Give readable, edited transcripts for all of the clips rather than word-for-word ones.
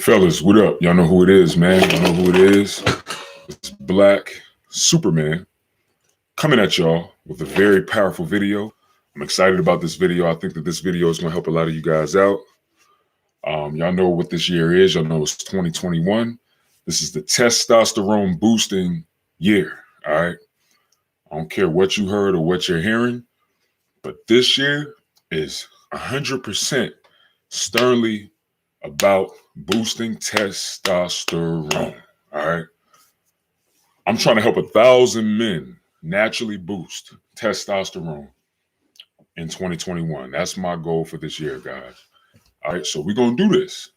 Fellas, what up? Y'all know who it is, man. Y'all know who it is. It's Black Superman coming at y'all with a very powerful video. I'm excited about this video. I think that this video is going to help a lot of you guys out. Y'all know what this year is. Y'all know it's 2021. This is the testosterone boosting year, all right? I don't care what you heard or what you're hearing, but this year is 100% sternly about boosting testosterone, all right? I'm trying to help 1,000 men naturally boost testosterone in 2021. That's my goal for this year, guys. All right, so we're going to do this.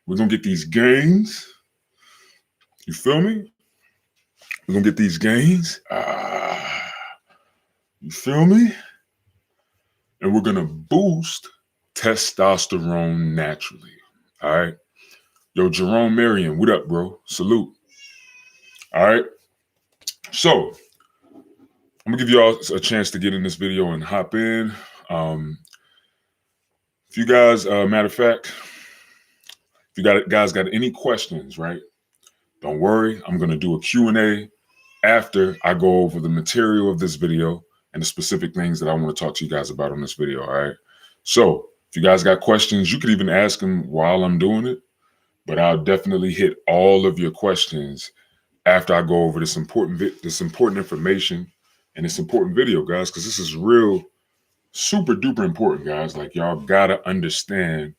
We're going to get these gains. You feel me? We're going to get these gains. You feel me? And we're going to boost testosterone naturally. All right? Yo, Jerome Marion, what up, bro? Salute. All right? So, I'm going to give y'all a chance to get in this video and hop in. If you guys, matter of fact, if you guys got any questions, right? Don't worry. I'm going to do a Q&A after I go over the material of this video and the specific things that I want to talk to you guys about on this video, all right? So, if you guys got questions, you could even ask them while I'm doing it, but I'll definitely hit all of your questions after I go over this important information and this important video, guys, because this is real, super duper important, guys. Like, y'all gotta understand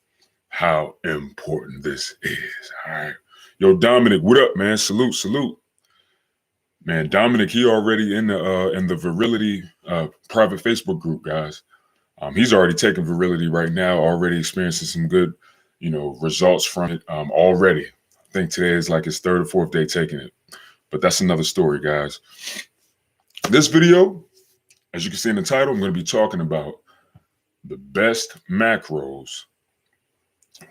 how important this is, all right? Yo, Dominic, what up, man? Salute, salute. Man, Dominic, he already in the Virility private Facebook group, guys. He's already taking Virility right now, already experiencing some good, results from it already. I think today is like his 3rd or 4th day taking it. But that's another story, guys. This video, as you can see in the title, I'm going to be talking about the best macros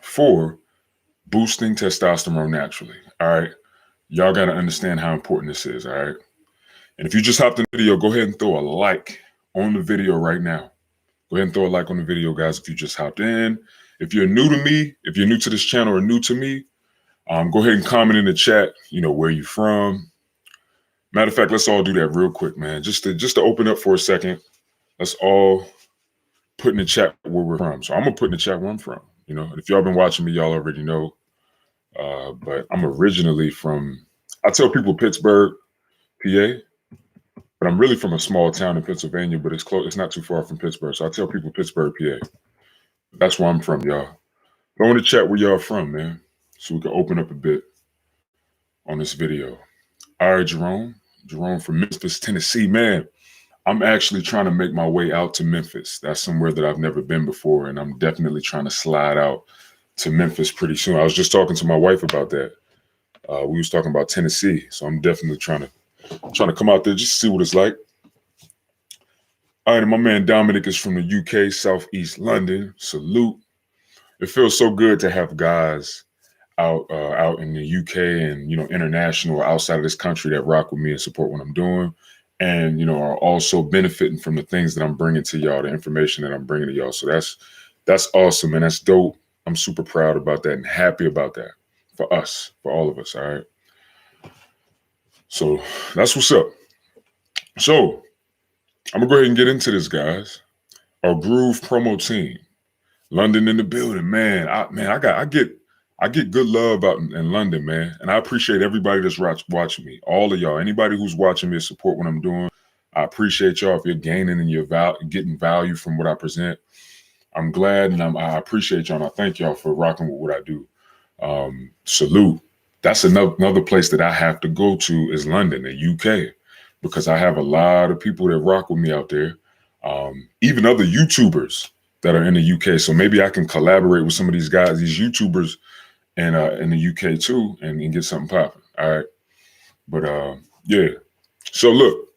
for boosting testosterone naturally. All right. Y'all got to understand how important this is. All right. And if you just hopped in the video, go ahead and throw a like on the video right now. Go ahead and throw a like on the video, guys, if you just hopped in. If you're new to me, if you're new to this channel or new to me, go ahead and comment in the chat, where you from. Matter of fact, let's all do that real quick, man. Just to open up for a second, let's all put in the chat where we're from. So I'm going to put in the chat where I'm from. If y'all been watching me, y'all already know. But I'm originally from, I tell people Pittsburgh, PA, but I'm really from a small town in Pennsylvania, but it's close. It's not too far from Pittsburgh. So I tell people Pittsburgh, PA. That's where I'm from, y'all. Go in the chat where y'all from, man, so we can open up a bit on this video. All right, Jerome from Memphis, Tennessee. Man, I'm actually trying to make my way out to Memphis. That's somewhere that I've never been before, and I'm definitely trying to slide out to Memphis pretty soon. I was just talking to my wife about that. We was talking about Tennessee, so I'm definitely trying to come out there just to see what it's like. All right, and my man Dominic is from the UK, Southeast London. Salute. It feels so good to have guys out in the UK and, international, outside of this country that rock with me and support what I'm doing. And, are also benefiting from the things that I'm bringing to y'all, the information that I'm bringing to y'all. So that's awesome, and that's dope. I'm super proud about that and happy about that for us, for all of us, all right? So that's what's up. So I'm going to go ahead and get into this, guys. Our Groove promo team. London in the building, man. I get good love out in London, man. And I appreciate everybody that's watching me. All of y'all. Anybody who's watching me support what I'm doing. I appreciate y'all if you're gaining and you're getting value from what I present. I'm glad and I appreciate y'all and I thank y'all for rocking with what I do. Salute. That's another place that I have to go to is London, the UK, because I have a lot of people that rock with me out there. Even other YouTubers that are in the UK. So maybe I can collaborate with some of these guys, these YouTubers in the UK too, and get something popping. All right. But yeah. So look,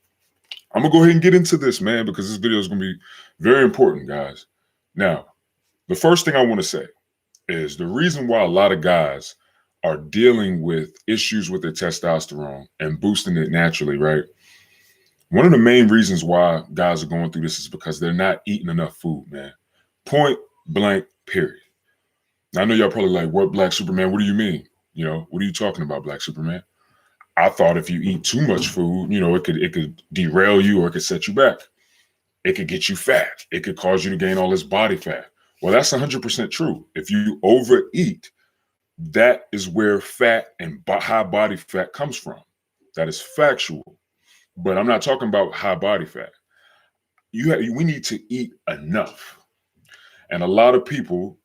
I'm gonna go ahead and get into this, man, because this video is gonna be very important, guys. Now, the first thing I want to say is the reason why a lot of guys are dealing with issues with their testosterone and boosting it naturally, right? One of the main reasons why guys are going through this is because they're not eating enough food, man. Point blank, period. Now, I know y'all probably like, what, Black Superman? What do you mean? What are you talking about, Black Superman? I thought if you eat too much food, it could derail you or it could set you back. It could get you fat. It could cause you to gain all this body fat. Well, that's 100% true. If you overeat, that is where fat and high body fat comes from. That is factual. But I'm not talking about high body fat. We need to eat enough. And a lot of people,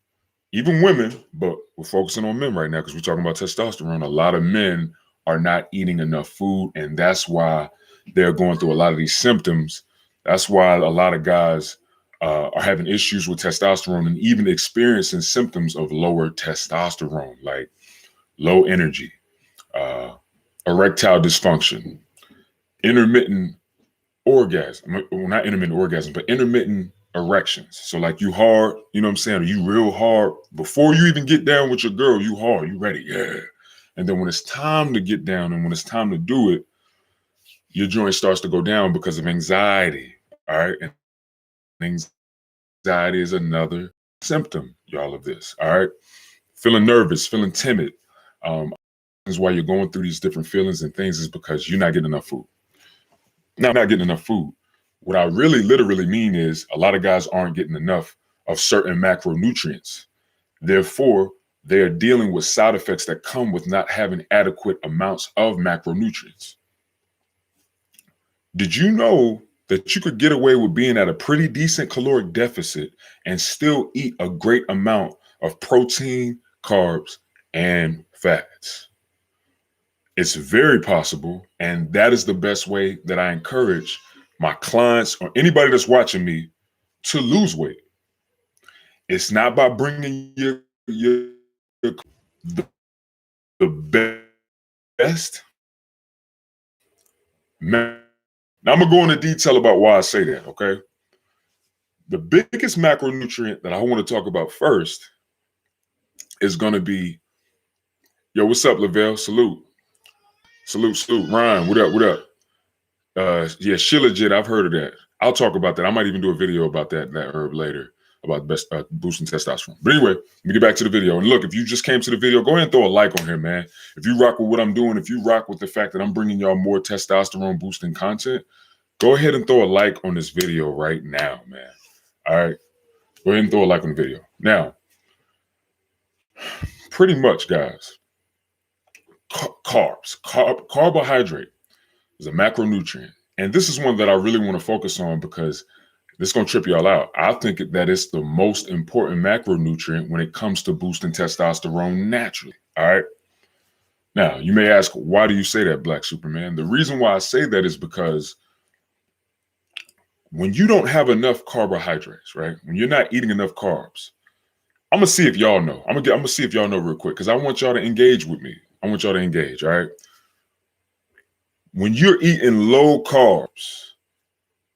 even women, but we're focusing on men right now because we're talking about testosterone. A lot of men are not eating enough food, and that's why they're going through a lot of these symptoms. That's why a lot of guys are having issues with testosterone and even experiencing symptoms of lower testosterone, like low energy, erectile dysfunction, intermittent orgasm. Well, not intermittent orgasm, but intermittent erections. So like you hard, you know what I'm saying? Or you real hard before you even get down with your girl, you hard, you ready, yeah. And then when it's time to get down and when it's time to do it, your joint starts to go down because of anxiety. All right. And anxiety is another symptom, y'all, of this. All right. Feeling nervous, feeling timid. Is why you're going through these different feelings and things is because you're not getting enough food. Now, not getting enough food. What I really literally mean is a lot of guys aren't getting enough of certain macronutrients. Therefore, they're dealing with side effects that come with not having adequate amounts of macronutrients. Did you know that you could get away with being at a pretty decent caloric deficit and still eat a great amount of protein, carbs, and fats? It's very possible, and that is the best way that I encourage my clients or anybody that's watching me to lose weight. It's not by bringing the, the best. Now I'm gonna go into detail about why I say that. Okay, the biggest macronutrient that I want to talk about first is gonna be, yo, what's up, Lavelle? Salute, salute, Ryan. What up? What up? Yeah, Shilajit, I've heard of that. I'll talk about that. I might even do a video about that herb later, about best boosting testosterone. But anyway, let me get back to the video. And look, if you just came to the video, go ahead and throw a like on here, man. If you rock with what I'm doing, if you rock with the fact that I'm bringing y'all more testosterone boosting content, go ahead and throw a like on this video right now, man. All right, go ahead and throw a like on the video. Now, pretty much, guys, carbohydrate is a macronutrient. And this is one that I really want to focus on because this is going to trip y'all out. I think that it's the most important macronutrient when it comes to boosting testosterone naturally. All right. Now, you may ask, why do you say that, Black Superman? The reason why I say that is because when you don't have enough carbohydrates, right? When you're not eating enough carbs, I'm going to see if y'all know. I'm going to see if y'all know real quick because I want y'all to engage with me. I want y'all to engage. All right. When you're eating low carbs,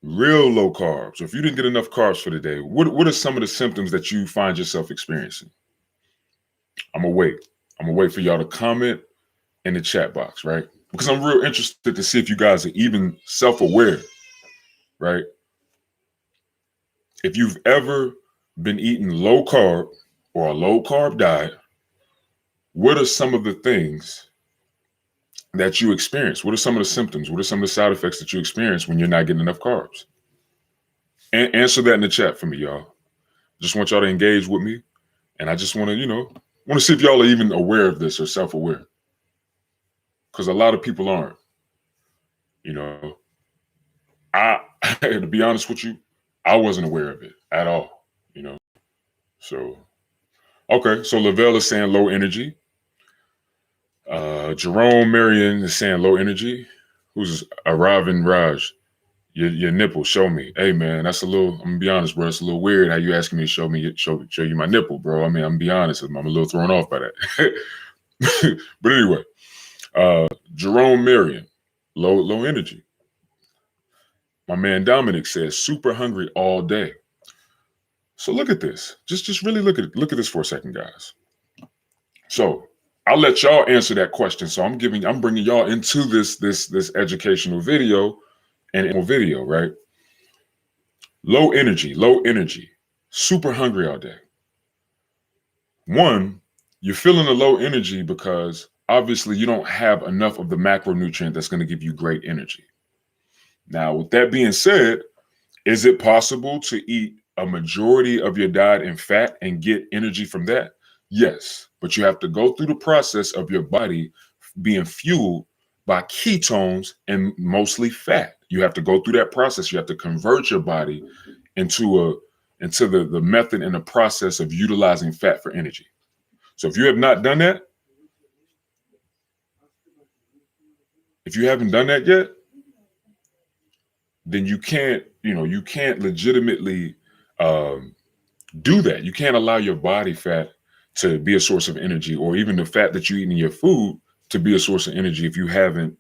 real low carbs, or if you didn't get enough carbs for the day, what are some of the symptoms that you find yourself experiencing? I'm gonna wait for y'all to comment in the chat box, right? Because I'm real interested to see if you guys are even self-aware, right? If you've ever been eating low carb or a low carb diet, what are some of the things that you experience? What are some of the symptoms? What are some of the side effects that you experience when you're not getting enough carbs? And answer that in the chat for me, y'all. Just want y'all to engage with me. And I just want to see if y'all are even aware of this or self-aware. Because a lot of people aren't. I to be honest with you, I wasn't aware of it at all. So okay, so Lavelle is saying low energy. Jerome Marion is saying low energy. Who's arriving Raj? Your nipple, show me. Hey man, that's a little, I'm gonna be honest, bro. It's a little weird how you asking me to show you my nipple, bro. I mean, I'm gonna be honest, I'm a little thrown off by that. But anyway, Jerome Marion, low energy. My man Dominic says super hungry all day. So look at this. Just really look at this for a second, guys. So I'll let y'all answer that question. So I'm bringing y'all into this educational video and video, right? Low energy, super hungry all day. One, you're feeling a low energy because obviously you don't have enough of the macronutrient that's going to give you great energy. Now, with that being said, is it possible to eat a majority of your diet in fat and get energy from that? Yes, but you have to go through the process of your body being fueled by ketones and mostly fat. You have to go through that process. You have to convert your body into the method and the process of utilizing fat for energy. So if you have not done that, if you haven't done that yet, then you can't legitimately do that. You can't allow your body fat to be a source of energy, or even the fat that you eat in your food to be a source of energy if you haven't,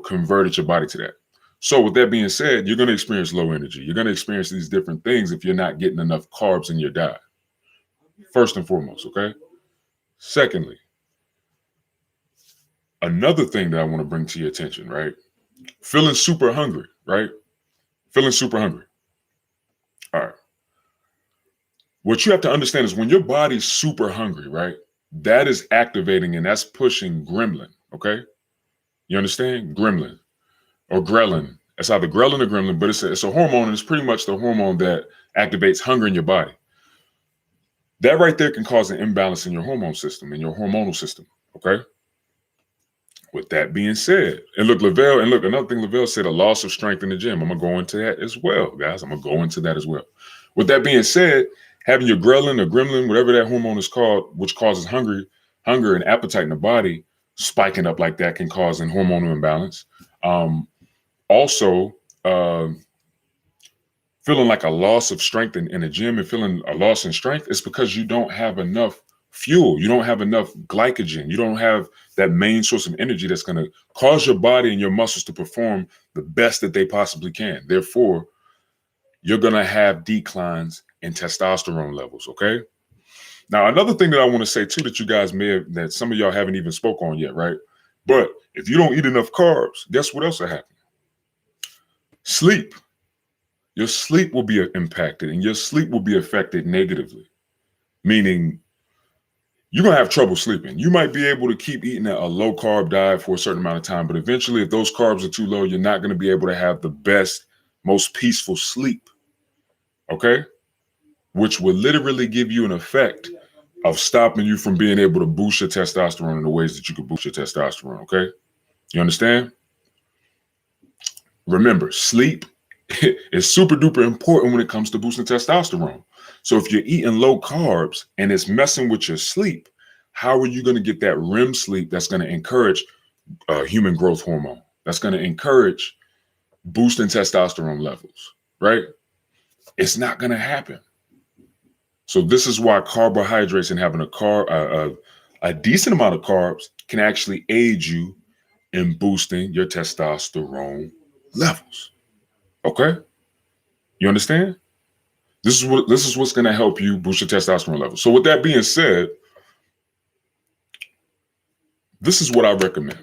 converted your body to that. So with that being said, you're going to experience low energy. You're going to experience these different things if you're not getting enough carbs in your diet. First and foremost, okay? Secondly, another thing that I want to bring to your attention, right? Feeling super hungry, right? Feeling super hungry. All right. What you have to understand is when your body's super hungry, right? That is activating and that's pushing gremlin, okay? You understand? Gremlin or ghrelin. It's either ghrelin or gremlin, but it's a hormone, and it's pretty much the hormone that activates hunger in your body. That right there can cause an imbalance in your hormone system, in your hormonal system, okay? With that being said, another thing Lavelle said, a loss of strength in the gym. I'm going to go into that as well, guys. I'm going to go into that as well. With that being said, having your ghrelin or gremlin, whatever that hormone is called, which causes hunger and appetite in the body, spiking up like that can cause an hormonal imbalance. Also, feeling like a loss of strength in the gym and feeling a loss in strength is because you don't have enough fuel. You don't have enough glycogen. You don't have that main source of energy that's going to cause your body and your muscles to perform the best that they possibly can. Therefore, you're going to have declines in testosterone levels, okay? Now, another thing that I want to say too that you guys that some of y'all haven't even spoke on yet, right? But if you don't eat enough carbs, guess what else will happen? Sleep. Your sleep will be impacted and your sleep will be affected negatively, meaning you're going to have trouble sleeping. You might be able to keep eating a low carb diet for a certain amount of time, but eventually if those carbs are too low, you're not going to be able to have the best, most peaceful sleep, okay? Which will literally give you an effect of stopping you from being able to boost your testosterone in the ways that you could boost your testosterone, okay? You understand? Remember, sleep is super duper important when it comes to boosting testosterone. So if you're eating low carbs and it's messing with your sleep, how are you going to get that REM sleep that's going to encourage human growth hormone? That's going to encourage boosting testosterone levels, right? It's not going to happen. So this is why carbohydrates and having a decent amount of carbs can actually aid you in boosting your testosterone levels. Okay? You understand? This is what's going to help you boost your testosterone levels. So with that being said, this is what I recommend.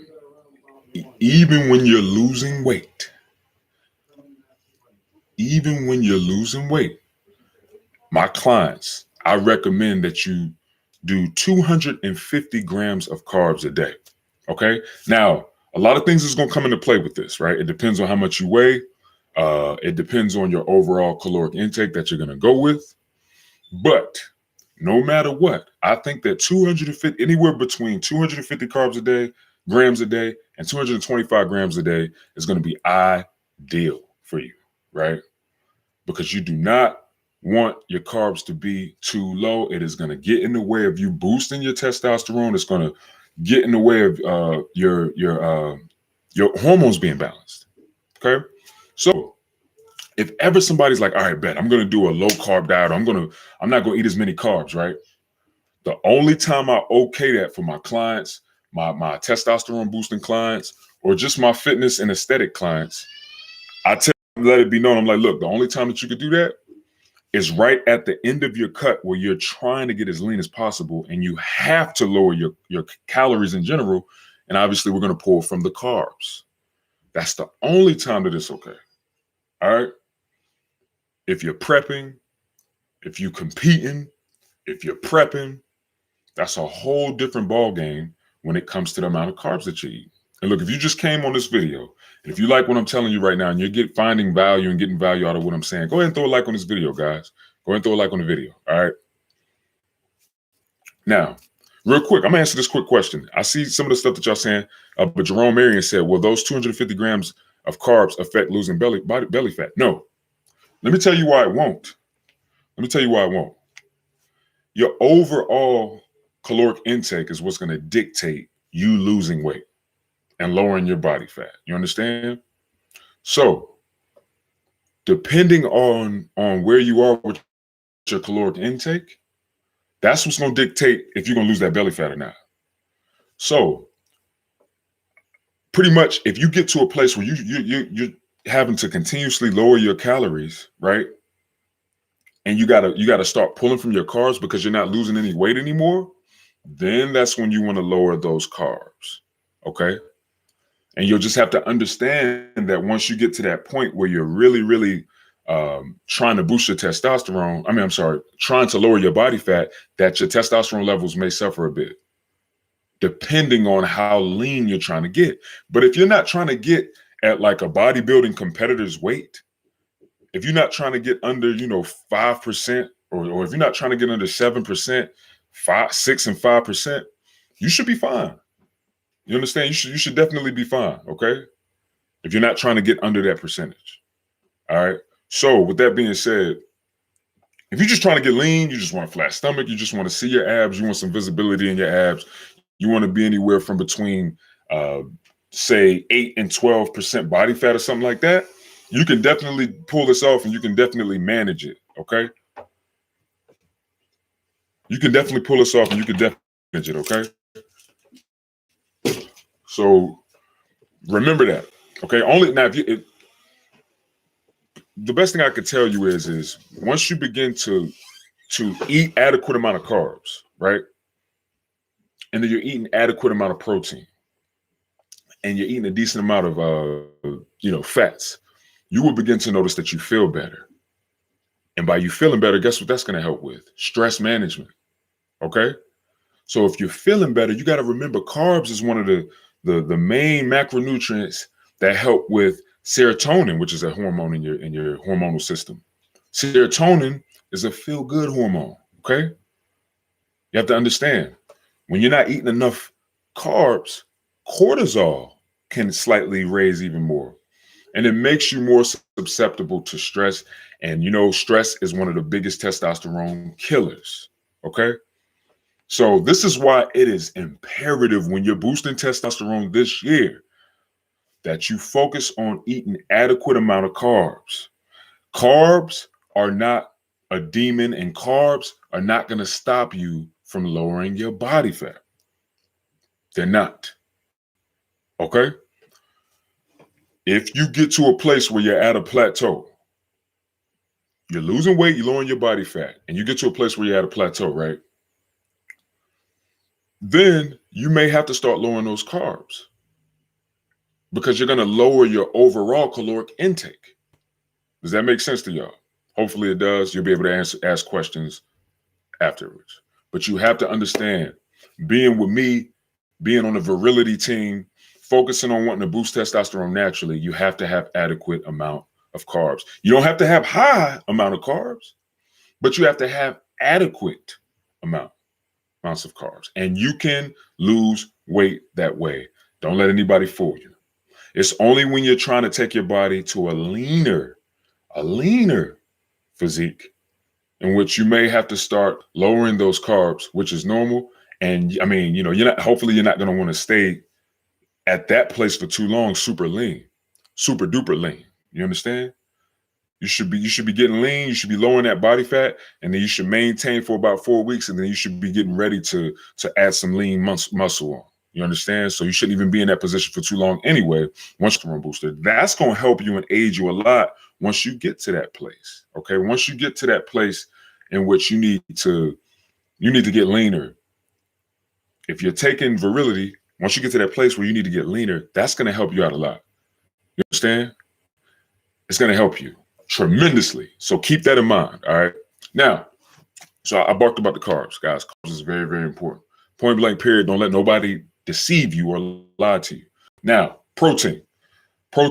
Even when you're losing weight, my clients, I recommend that you do 250 grams of carbs a day. Okay. Now, a lot of things is going to come into play with this, right? It depends on how much you weigh. It depends on your overall caloric intake that you're going to go with. But no matter what, I think that anywhere between 250 grams a day, and 225 grams a day is going to be ideal for you, right? Because you do not want your carbs to be too low. It is going to get in the way of you boosting your testosterone. It's going to get in the way of your hormones being balanced. Okay, so if ever somebody's like, all right, bet I'm going to do a low carb diet, I'm not going to eat as many carbs, right? The only time I okay that for my clients, my testosterone boosting clients, or just my fitness and aesthetic clients, I let it be known. I'm like, look, the only time that you could do that is right at the end of your cut where you're trying to get as lean as possible and you have to lower your calories in general. And obviously we're going to pull from the carbs. That's the only time that it's okay. All right. If you're prepping, if you're competing, if you're prepping, That's a whole different ball game when it comes to the amount of carbs that you eat. And look, if you just came on this video, and if you like what I'm telling you right now, and you're finding value and getting value out of what I'm saying, go ahead and throw a like on this video, guys. Go ahead and throw a like on the video. All right. Now, real quick, I'm gonna answer this quick question. I see some of the stuff that y'all saying, but Jerome Marion said, "Will those 250 grams of carbs affect losing belly fat?" No. Let me tell you why it won't. Let me tell you why it won't. Your overall caloric intake is what's going to dictate you losing weight and lowering your body fat. You understand? So, depending on where you are with your caloric intake, that's what's going to dictate if you're going to lose that belly fat or not. So, pretty much, if you get to a place where you're having to continuously lower your calories, right? And you gotta start pulling from your carbs because you're not losing any weight anymore, then that's when you want to lower those carbs. Okay. And you'll just have to understand that once you get to that point where you're really, really trying to boost your testosterone, trying to lower your body fat, that your testosterone levels may suffer a bit, depending on how lean you're trying to get. But if you're not trying to get at like a bodybuilding competitor's weight, if you're not trying to get under, 5%, or if you're not trying to get under 7%, 6 and 5%, you should be fine. You understand? You should definitely be fine, okay? If you're not trying to get under that percentage. All right. So with that being said, if you're just trying to get lean, you just want a flat stomach, you just want to see your abs, you want some visibility in your abs, you want to be anywhere from between say 8 and 12% body fat or something like that, you can definitely pull this off and you can definitely manage it, okay? You can definitely pull this off and you can definitely manage it, okay? So remember that, okay? Only now, the best thing I could tell you is once you begin to eat adequate amount of carbs, right? And then you're eating adequate amount of protein and you're eating a decent amount of, fats, you will begin to notice that you feel better. And by you feeling better, guess what that's going to help with? Stress management. Okay. So if you're feeling better, you got to remember carbs is one of the main macronutrients that help with serotonin, which is a hormone in your hormonal system. Serotonin is a feel-good hormone. Okay. You have to understand when you're not eating enough carbs, cortisol can slightly raise even more. And it makes you more susceptible to stress. And stress is one of the biggest testosterone killers. Okay. So this is why it is imperative when you're boosting testosterone this year that you focus on eating adequate amount of carbs. Carbs are not a demon, and carbs are not going to stop you from lowering your body fat. They're not. Okay. If you get to a place where you're at a plateau, you're losing weight, you're lowering your body fat, and you get to a place where you're at a plateau, right? Then you may have to start lowering those carbs because you're going to lower your overall caloric intake. Does that make sense to y'all? Hopefully it does. You'll be able to ask questions afterwards. But you have to understand, being with me, being on the virility team, focusing on wanting to boost testosterone naturally, you have to have adequate amount of carbs. You don't have to have high amount of carbs, but you have to have adequate amounts of carbs. And you can lose weight that way. Don't let anybody fool you. It's only when you're trying to take your body to a leaner physique in which you may have to start lowering those carbs, which is normal. And hopefully you're not going to want to stay at that place for too long, super duper lean. You understand? You should be getting lean. You should be lowering that body fat, and then you should maintain for about 4 weeks, and then you should be getting ready to add some lean muscle on. You understand? So you shouldn't even be in that position for too long anyway. Once you're a booster, that's going to help you and aid you a lot once you get to that place. Okay, once you get to that place in which you need to get leaner. If you're taking virility, once you get to that place where you need to get leaner, that's going to help you out a lot. You understand? It's going to help you tremendously. So keep that in mind. All right. Now, so I barked about the carbs, guys. Carbs is very, very important. Point blank period. Don't let nobody deceive you or lie to you. Now, protein. For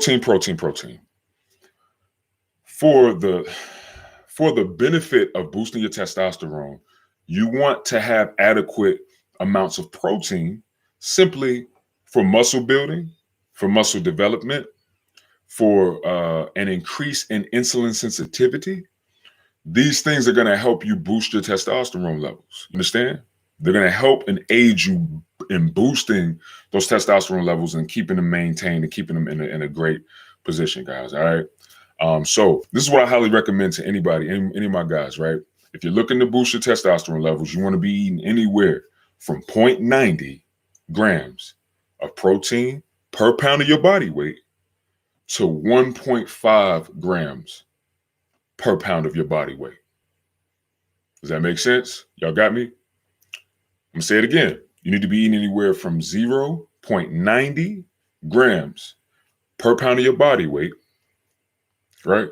the benefit of boosting your testosterone, you want to have adequate amounts of protein simply for muscle building, for muscle development, for an increase in insulin sensitivity. These things are going to help you boost your testosterone levels. You understand? They're going to help and aid you in boosting those testosterone levels and keeping them maintained and keeping them in a great position, guys. All right. So this is what I highly recommend to anybody, any of my guys, right? If you're looking to boost your testosterone levels, you want to be eating anywhere from 0.90 grams of protein per pound of your body weight to 1.5 grams per pound of your body weight. Does that make sense? Y'all got me? I'm gonna say it again. You need to be eating anywhere from 0.90 grams per pound of your body weight, right?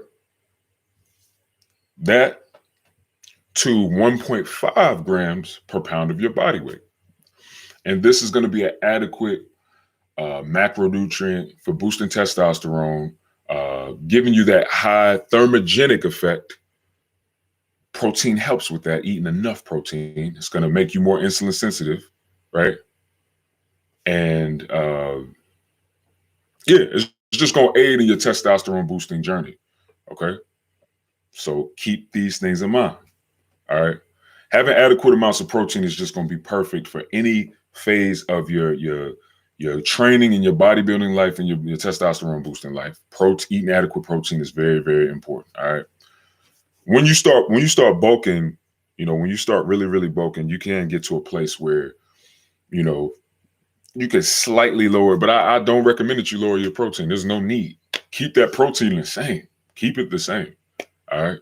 That to 1.5 grams per pound of your body weight. And this is going to be an adequate macronutrient for boosting testosterone, giving you that high thermogenic effect. Protein helps with that. Eating enough protein, it's going to make you more insulin sensitive, right? And it's just going to aid in your testosterone boosting journey. Okay, so keep these things in mind. All right, having adequate amounts of protein is just going to be perfect for any phase of your training and your bodybuilding life and your testosterone boosting life. Eating adequate protein is very, very important. All right. When you start bulking, when you start really, really bulking, you can get to a place where, you can slightly lower, but I don't recommend that you lower your protein. There's no need. Keep that protein the same. Keep it the same. All right.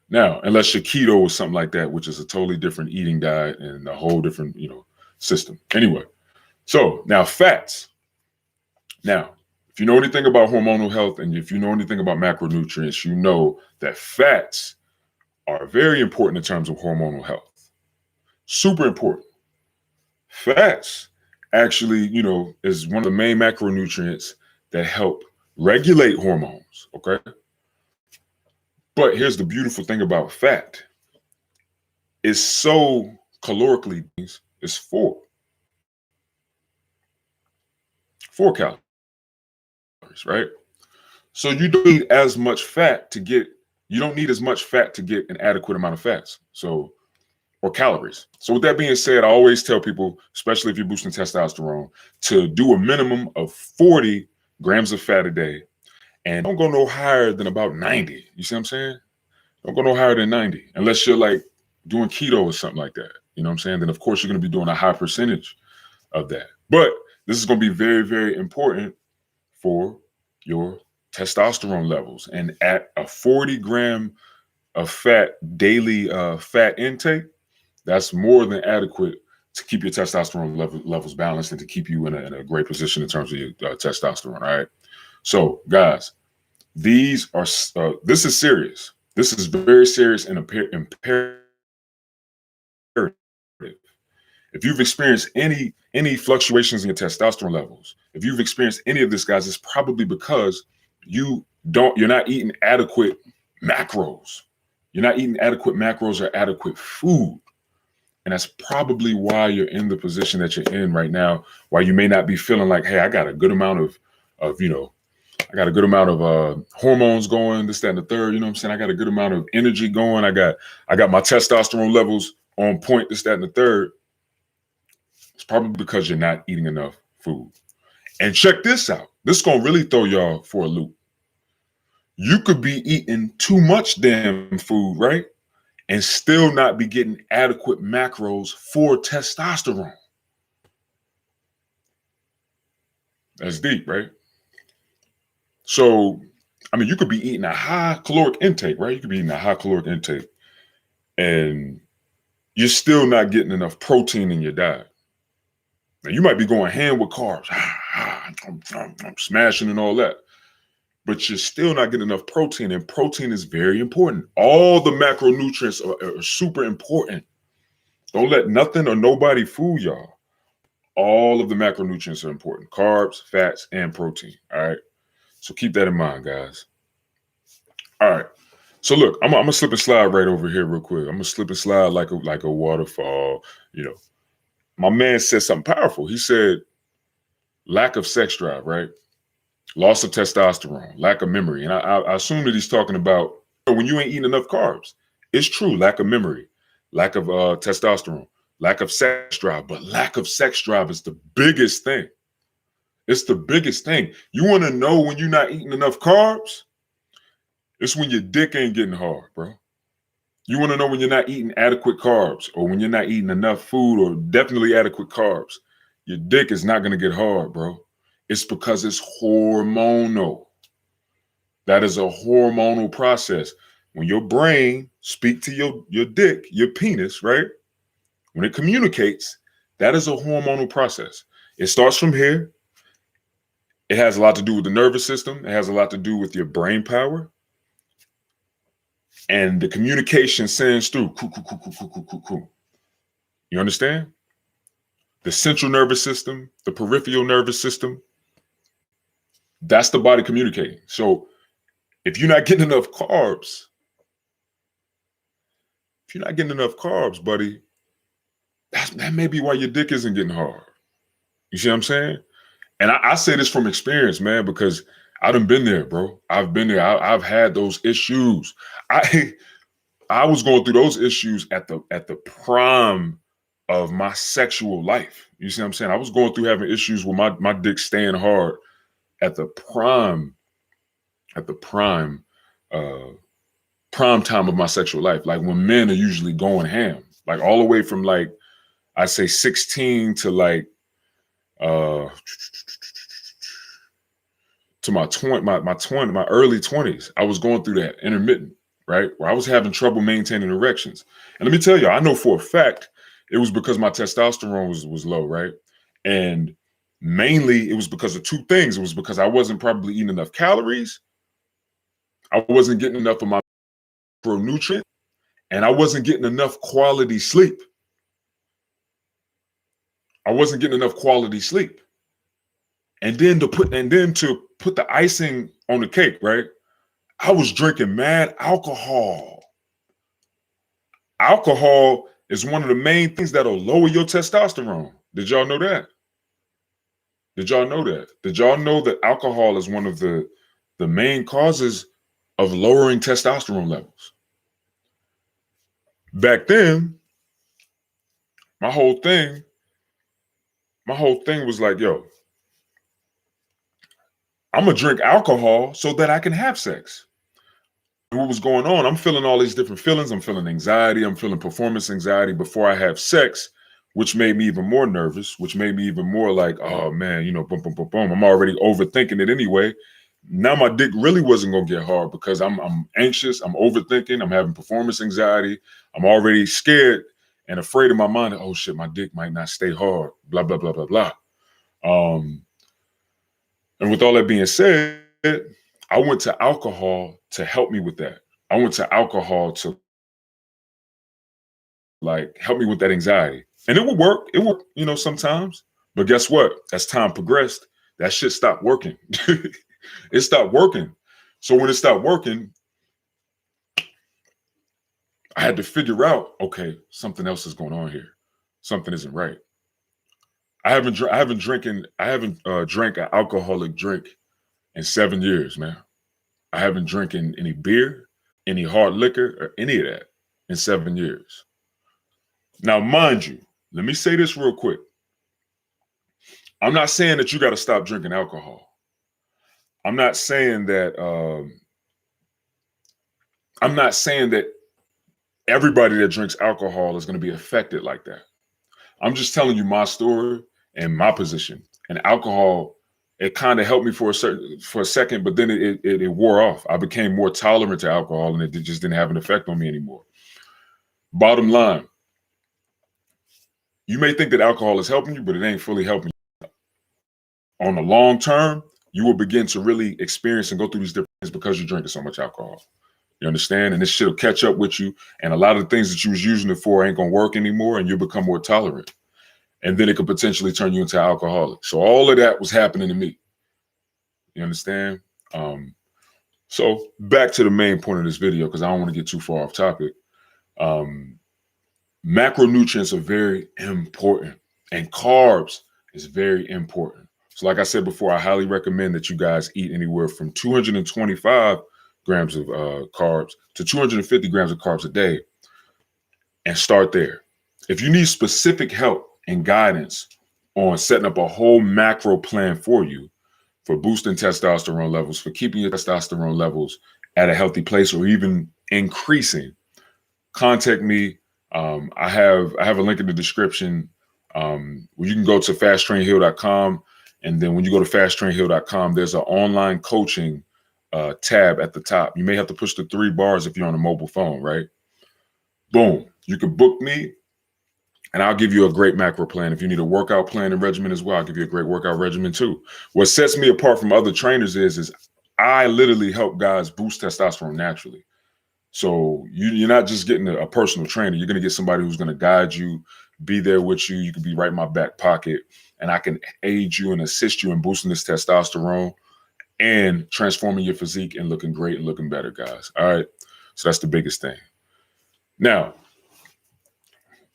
Now, unless you're keto or something like that, which is a totally different eating diet and a whole different, system. Anyway, so now fats. Now, if you know anything about hormonal health and if you know anything about macronutrients, you know that fats are very important in terms of hormonal health. Super important. Fats actually, is one of the main macronutrients that help regulate hormones, okay? But here's the beautiful thing about fat. It's so calorically, it's 4 calories, right? So you don't need as much fat to get an adequate amount of fats. Or calories. So with that being said, I always tell people, especially if you're boosting testosterone, to do a minimum of 40 grams of fat a day and don't go no higher than about 90. You see what I'm saying? Don't go no higher than 90 unless you're like doing keto or something like that. You know what I'm saying? Then of course you're going to be doing a high percentage of that. But this is going to be very, very important for your testosterone levels. And at a 40 gram of fat daily fat intake, that's more than adequate to keep your testosterone levels balanced and to keep you in a great position in terms of your testosterone. All right. So, guys, this is serious. This is very serious and imperative. If you've experienced any fluctuations in your testosterone levels, if you've experienced any of this, guys, it's probably because you're not eating adequate macros. You're not eating adequate macros or adequate food. And that's probably why you're in the position that you're in right now, why you may not be feeling like, hey, I got a good amount of hormones going, this, that, and the third, you know what I'm saying? I got a good amount of energy going. I got my testosterone levels on point, this, that, and the third. It's probably because you're not eating enough food. And check this out. This is going to really throw y'all for a loop. You could be eating too much damn food, right? And still not be getting adequate macros for testosterone. That's deep, right? So, you could be eating a high caloric intake, right? You could be eating a high caloric intake and you're still not getting enough protein in your diet. Now, you might be going hand with carbs, I'm smashing and all that, but you're still not getting enough protein, and protein is very important. All the macronutrients are super important. Don't let nothing or nobody fool y'all. All of the macronutrients are important: carbs, fats, and protein. All right. So keep that in mind, guys. All right. So look, I'm gonna slip and slide right over here real quick. I'm gonna slip and slide like a waterfall. You know, my man said something powerful. He said, lack of sex drive, right? Loss of testosterone, lack of memory. And I assume that he's talking about when you ain't eating enough carbs. It's true, lack of memory, lack of testosterone, lack of sex drive. But lack of sex drive is the biggest thing. It's the biggest thing. You want to know when you're not eating enough carbs? It's when your dick ain't getting hard, bro. You want to know when you're not eating adequate carbs, or when you're not eating enough food, or definitely adequate carbs. Your dick is not going to get hard, bro. It's because it's hormonal. That is a hormonal process. When your brain speaks to your dick, your penis, right? When it communicates, that is a hormonal process. It starts from here. It has a lot to do with the nervous system. It has a lot to do with your brain power. And the communication sends through. You understand? The central nervous system, the peripheral nervous system, that's the body communicating. So if you're not getting enough carbs, buddy, that may be why your dick isn't getting hard. You see what I'm saying? And I say this from experience, man, because I done been there, bro. I've been there. I've had those issues. I was going through those issues at the prime of my sexual life. You see what I'm saying? I was going through having issues with my dick staying hard at the prime time of my sexual life. Like when men are usually going ham, like all the way from like, I say 16 to like, to my early 20s. I was going through that intermittent, right? Where I was having trouble maintaining erections. And let me tell you, I know for a fact it was because my testosterone was low, right? And mainly it was because of two things. It was because I wasn't probably eating enough calories. I wasn't getting enough of my macronutrients, and I wasn't getting enough quality sleep. And then to put the icing on the cake, right? I was drinking mad alcohol. Alcohol is one of the main things that'll lower your testosterone. Did y'all know that? Did y'all know that alcohol is one of the main causes of lowering testosterone levels? Back then, my whole thing was like, yo, I'm gonna drink alcohol so that I can have sex. What was going on? I'm feeling all these different feelings. I'm feeling anxiety. I'm feeling performance anxiety before I have sex, which made me even more nervous, which made me even more like, oh man, boom, boom, boom, boom. I'm already overthinking it anyway. Now my dick really wasn't gonna get hard because I'm anxious, I'm overthinking, I'm having performance anxiety, I'm already scared and afraid in my mind that, oh shit, my dick might not stay hard, blah, blah, blah, blah, blah. And with all that being said, I went to alcohol to help me with that. I went to alcohol to like help me with that anxiety. And it would work. It worked, sometimes. But guess what? As time progressed, that shit stopped working. It stopped working. So when it stopped working, I had to figure out, okay, something else is going on here. Something isn't right. I haven't drank an alcoholic drink in 7 years, man. I haven't drinking any beer, any hard liquor, or any of that in 7 years. Now, mind you, let me say this real quick. I'm not saying that you got to stop drinking alcohol. I'm not saying that everybody that drinks alcohol is going to be affected like that. I'm just telling you my story and my position. And alcohol, it kind of helped me for a second, but then it wore off. I became more tolerant to alcohol, and it just didn't have an effect on me anymore. Bottom line, you may think that alcohol is helping you, but it ain't fully helping you. On the long term, you will begin to really experience and go through these different things because you're drinking so much alcohol. You understand? And this shit will catch up with you. And a lot of the things that you was using it for ain't gonna work anymore, and you'll become more tolerant. And then it could potentially turn you into an alcoholic. So all of that was happening to me. You understand? So back to the main point of this video, because I don't want to get too far off topic. Macronutrients are very important, and carbs is very important. So like I said before, I highly recommend that you guys eat anywhere from 225 grams of carbs to 250 grams of carbs a day, and start there. If you need specific help and guidance on setting up a whole macro plan for you, for boosting testosterone levels, for keeping your testosterone levels at a healthy place or even increasing, contact me. I have a link in the description where you can go to fasttrainheal.com. And then when you go to fasttrainheal.com, there's an online coaching tab at the top. You may have to push the 3 bars if you're on a mobile phone, right? Boom. You can book me and I'll give you a great macro plan. If you need a workout plan and regimen as well, I'll give you a great workout regimen too. What sets me apart from other trainers is I literally help guys boost testosterone naturally. So you're not just getting a personal trainer. You're going to get somebody who's going to guide you, be there with you. You can be right in my back pocket, and I can aid you and assist you in boosting this testosterone and transforming your physique and looking great and looking better, guys. All right. So that's the biggest thing. Now,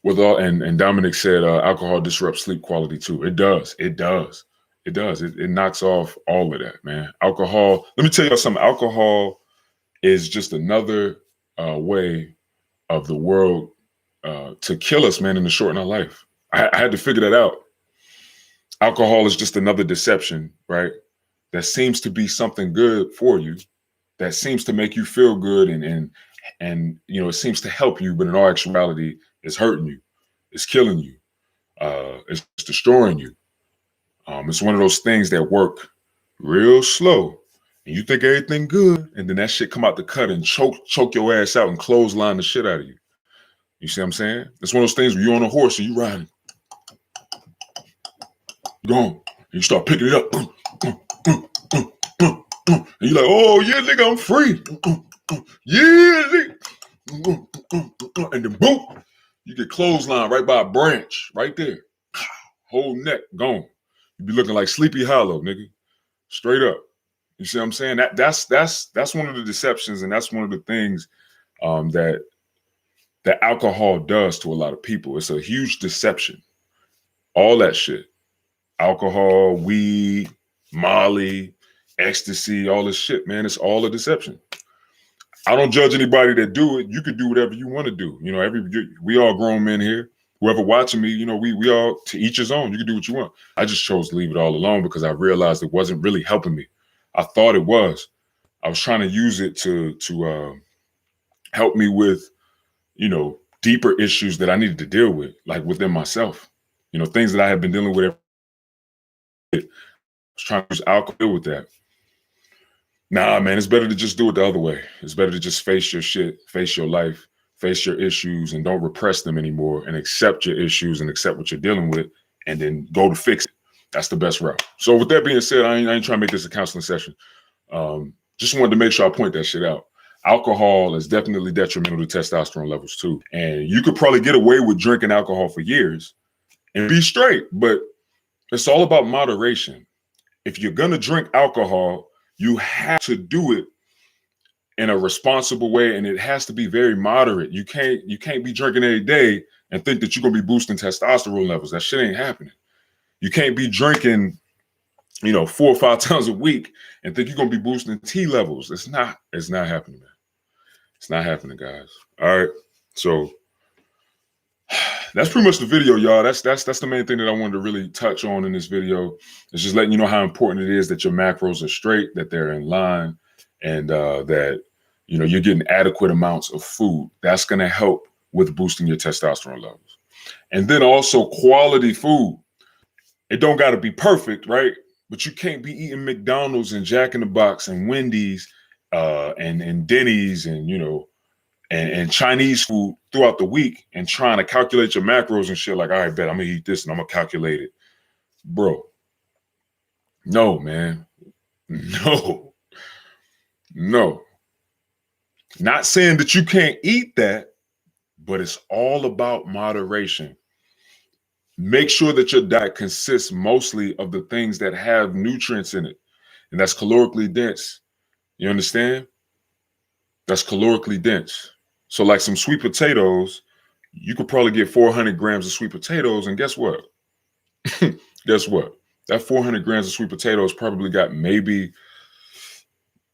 with all, and Dominic said alcohol disrupts sleep quality too. It does. It does. It does. It knocks off all of that, man. Alcohol. Let me tell you something. Alcohol is just another way of the world to kill us, man, and to shorten our life. I had to figure that out. Alcohol is just another deception, right? That seems to be something good for you, that seems to make you feel good, and you know, it seems to help you, but in all actuality, it's hurting you, it's killing you, it's destroying you. It's one of those things that work real slow. And you think everything good, and then that shit come out the cut and choke your ass out and clothesline the shit out of you. You see what I'm saying? It's one of those things where you're on a horse and you riding. You're going. And you start picking it up. And you're like, oh yeah, nigga, I'm free. Yeah, nigga. And then boom, you get clothesline right by a branch, right there. Whole neck gone. You be looking like Sleepy Hollow, nigga. Straight up. You see what I'm saying? That's one of the deceptions, and that's one of the things that alcohol does to a lot of people. It's a huge deception. All that shit. Alcohol, weed, Molly, ecstasy, all this shit, man. It's all a deception. I don't judge anybody that do it. You can do whatever you want to do. You know, we all grown men here. Whoever watching me, you know, we all, to each his own. You can do what you want. I just chose to leave it all alone because I realized it wasn't really helping me. I thought it was. I was trying to use it to help me with, you know, deeper issues that I needed to deal with, like within myself. You know, things that I had been dealing with. I was trying to use alcohol with that. Nah, man, it's better to just do it the other way. It's better to just face your shit, face your life, face your issues, and don't repress them anymore, and accept your issues and accept what you're dealing with, and then go to fix it. That's the best route. So with that being said, I ain't trying to make this a counseling session. Just wanted to make sure I point that shit out. Alcohol is definitely detrimental to testosterone levels too. And you could probably get away with drinking alcohol for years and be straight, but it's all about moderation. If you're gonna drink alcohol, you have to do it in a responsible way, and it has to be very moderate. You can't be drinking every day and think that you're gonna be boosting testosterone levels. That shit ain't happening. You can't be drinking, you know, 4 or 5 times a week and think you're gonna be boosting T levels. It's not happening, man. It's not happening, guys. All right. So that's pretty much the video, y'all. That's the main thing that I wanted to really touch on in this video. It's just letting you know how important it is that your macros are straight, that they're in line, and that, you know, you're getting adequate amounts of food. That's going to help with boosting your testosterone levels. And then also quality food. It don't got to be perfect, right? But you can't be eating McDonald's and Jack in the Box and Wendy's and Denny's and, you know, and Chinese food throughout the week and trying to calculate your macros and shit. Like, all right, bet I'm gonna eat this and I'm gonna calculate it. Bro, no, man. No. Not saying that you can't eat that, but it's all about moderation. Make sure that your diet consists mostly of the things that have nutrients in it, and that's calorically dense. You understand? That's calorically dense. So, like some sweet potatoes, you could probably get 400 grams of sweet potatoes, and guess what? Guess what? That 400 grams of sweet potatoes probably got maybe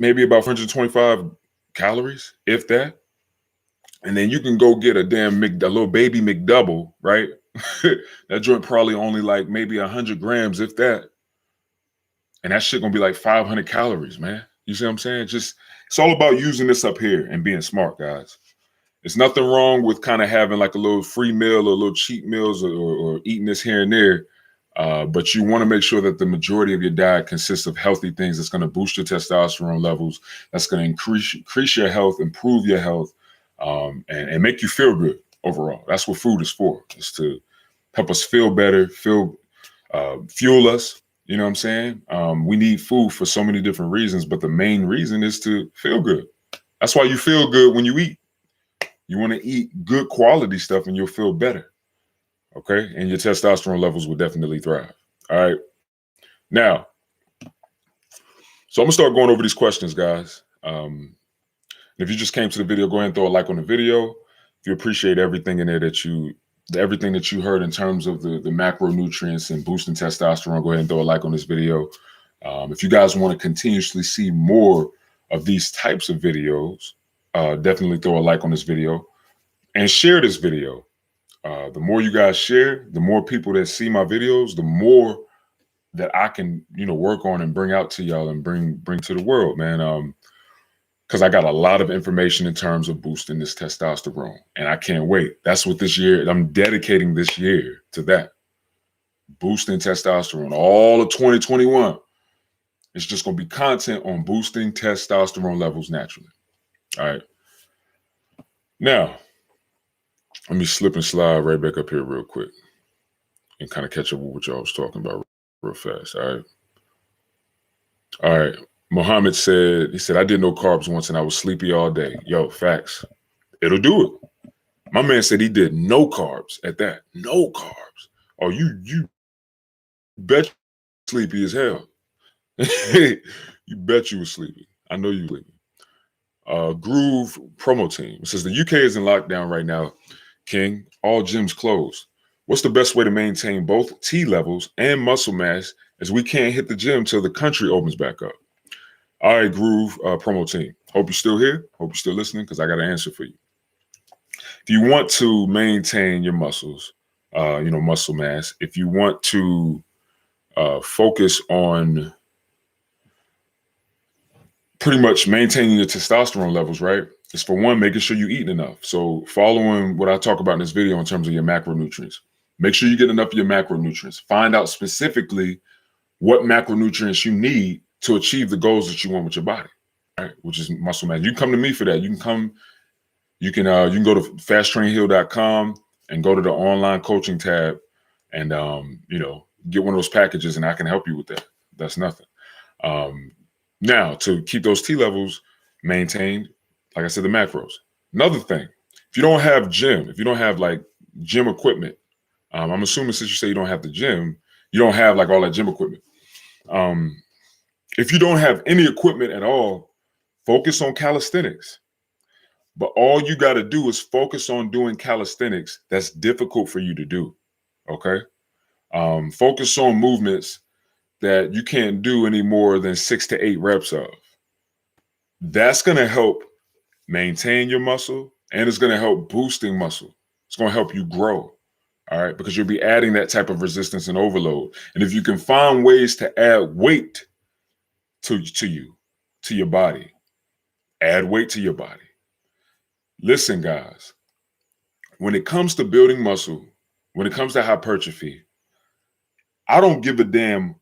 about 125 calories, if that. And then you can go get a little baby McDouble, right? That joint probably only like maybe 100 grams, if that. And that shit gonna be like 500 calories, man. You see what I'm saying? Just it's all about using this up here and being smart, guys. There's nothing wrong with kind of having like a little free meal or little cheat meals or eating this here and there. But you want to make sure that the majority of your diet consists of healthy things that's going to boost your testosterone levels, that's going to increase your health, improve your health, and make you feel good overall. That's what food is for. It's to help us feel better, fuel us. You know what I'm saying? We need food for so many different reasons, but the main reason is to feel good. That's why you feel good when you eat. You want to eat good quality stuff and you'll feel better. Okay. And your testosterone levels will definitely thrive. All right. Now, so I'm going to start going over these questions, guys. If you just came to the video, go ahead and throw a like on the video. If you appreciate everything in there everything that you heard in terms of the macronutrients and boosting testosterone, go ahead and throw a like on this video. If you guys want to continuously see more of these types of videos, definitely throw a like on this video and share this video. The more you guys share, the more people that see my videos, the more that I can, work on and bring out to y'all and bring to the world, man. Because I got a lot of information in terms of boosting this testosterone, and I can't wait. That's what this year, I'm dedicating this year to that. Boosting testosterone. All of 2021. It's just going to be content on boosting testosterone levels naturally. All right. Now, let me slip and slide right back up here real quick and kind of catch up with what y'all was talking about real fast. All right. All right. Muhammad said, I did no carbs once and I was sleepy all day. Yo, facts. It'll do it. My man said he did no carbs at that. No carbs. Oh, you bet you sleepy as hell. You bet you were sleepy. I know you were sleepy. Groove promo team. It says the UK is in lockdown right now, King. All gyms closed. What's the best way to maintain both T levels and muscle mass as we can't hit the gym till the country opens back up? All right, Groove promo team. Hope you're still here. Hope you're still listening because I got an answer for you. If you want to maintain your muscles, muscle mass, if you want to focus on pretty much maintaining your testosterone levels, right? It's for one, making sure you're eating enough. So following what I talk about in this video in terms of your macronutrients, make sure you get enough of your macronutrients. Find out specifically what macronutrients you need to achieve the goals that you want with your body, right? Which is muscle mass. You can come to me for that. You can go to fasttrainheal.com and go to the online coaching tab and, get one of those packages and I can help you with that. That's nothing. Now, to keep those T levels maintained, like I said, the macros. Another thing, if you don't have like gym equipment, I'm assuming since you say you don't have the gym, you don't have like all that gym equipment. If you don't have any equipment at all, focus on calisthenics. But all you got to do is focus on doing calisthenics that's difficult for you to do, okay? Focus on movements that you can't do any more than 6 to 8 reps of. That's going to help maintain your muscle and it's going to help boosting muscle. It's going to help you grow, all right? Because you'll be adding that type of resistance and overload. And if you can find ways to add weight to your body, add weight to your body. Listen, guys, when it comes to building muscle, when it comes to hypertrophy, I don't give a damn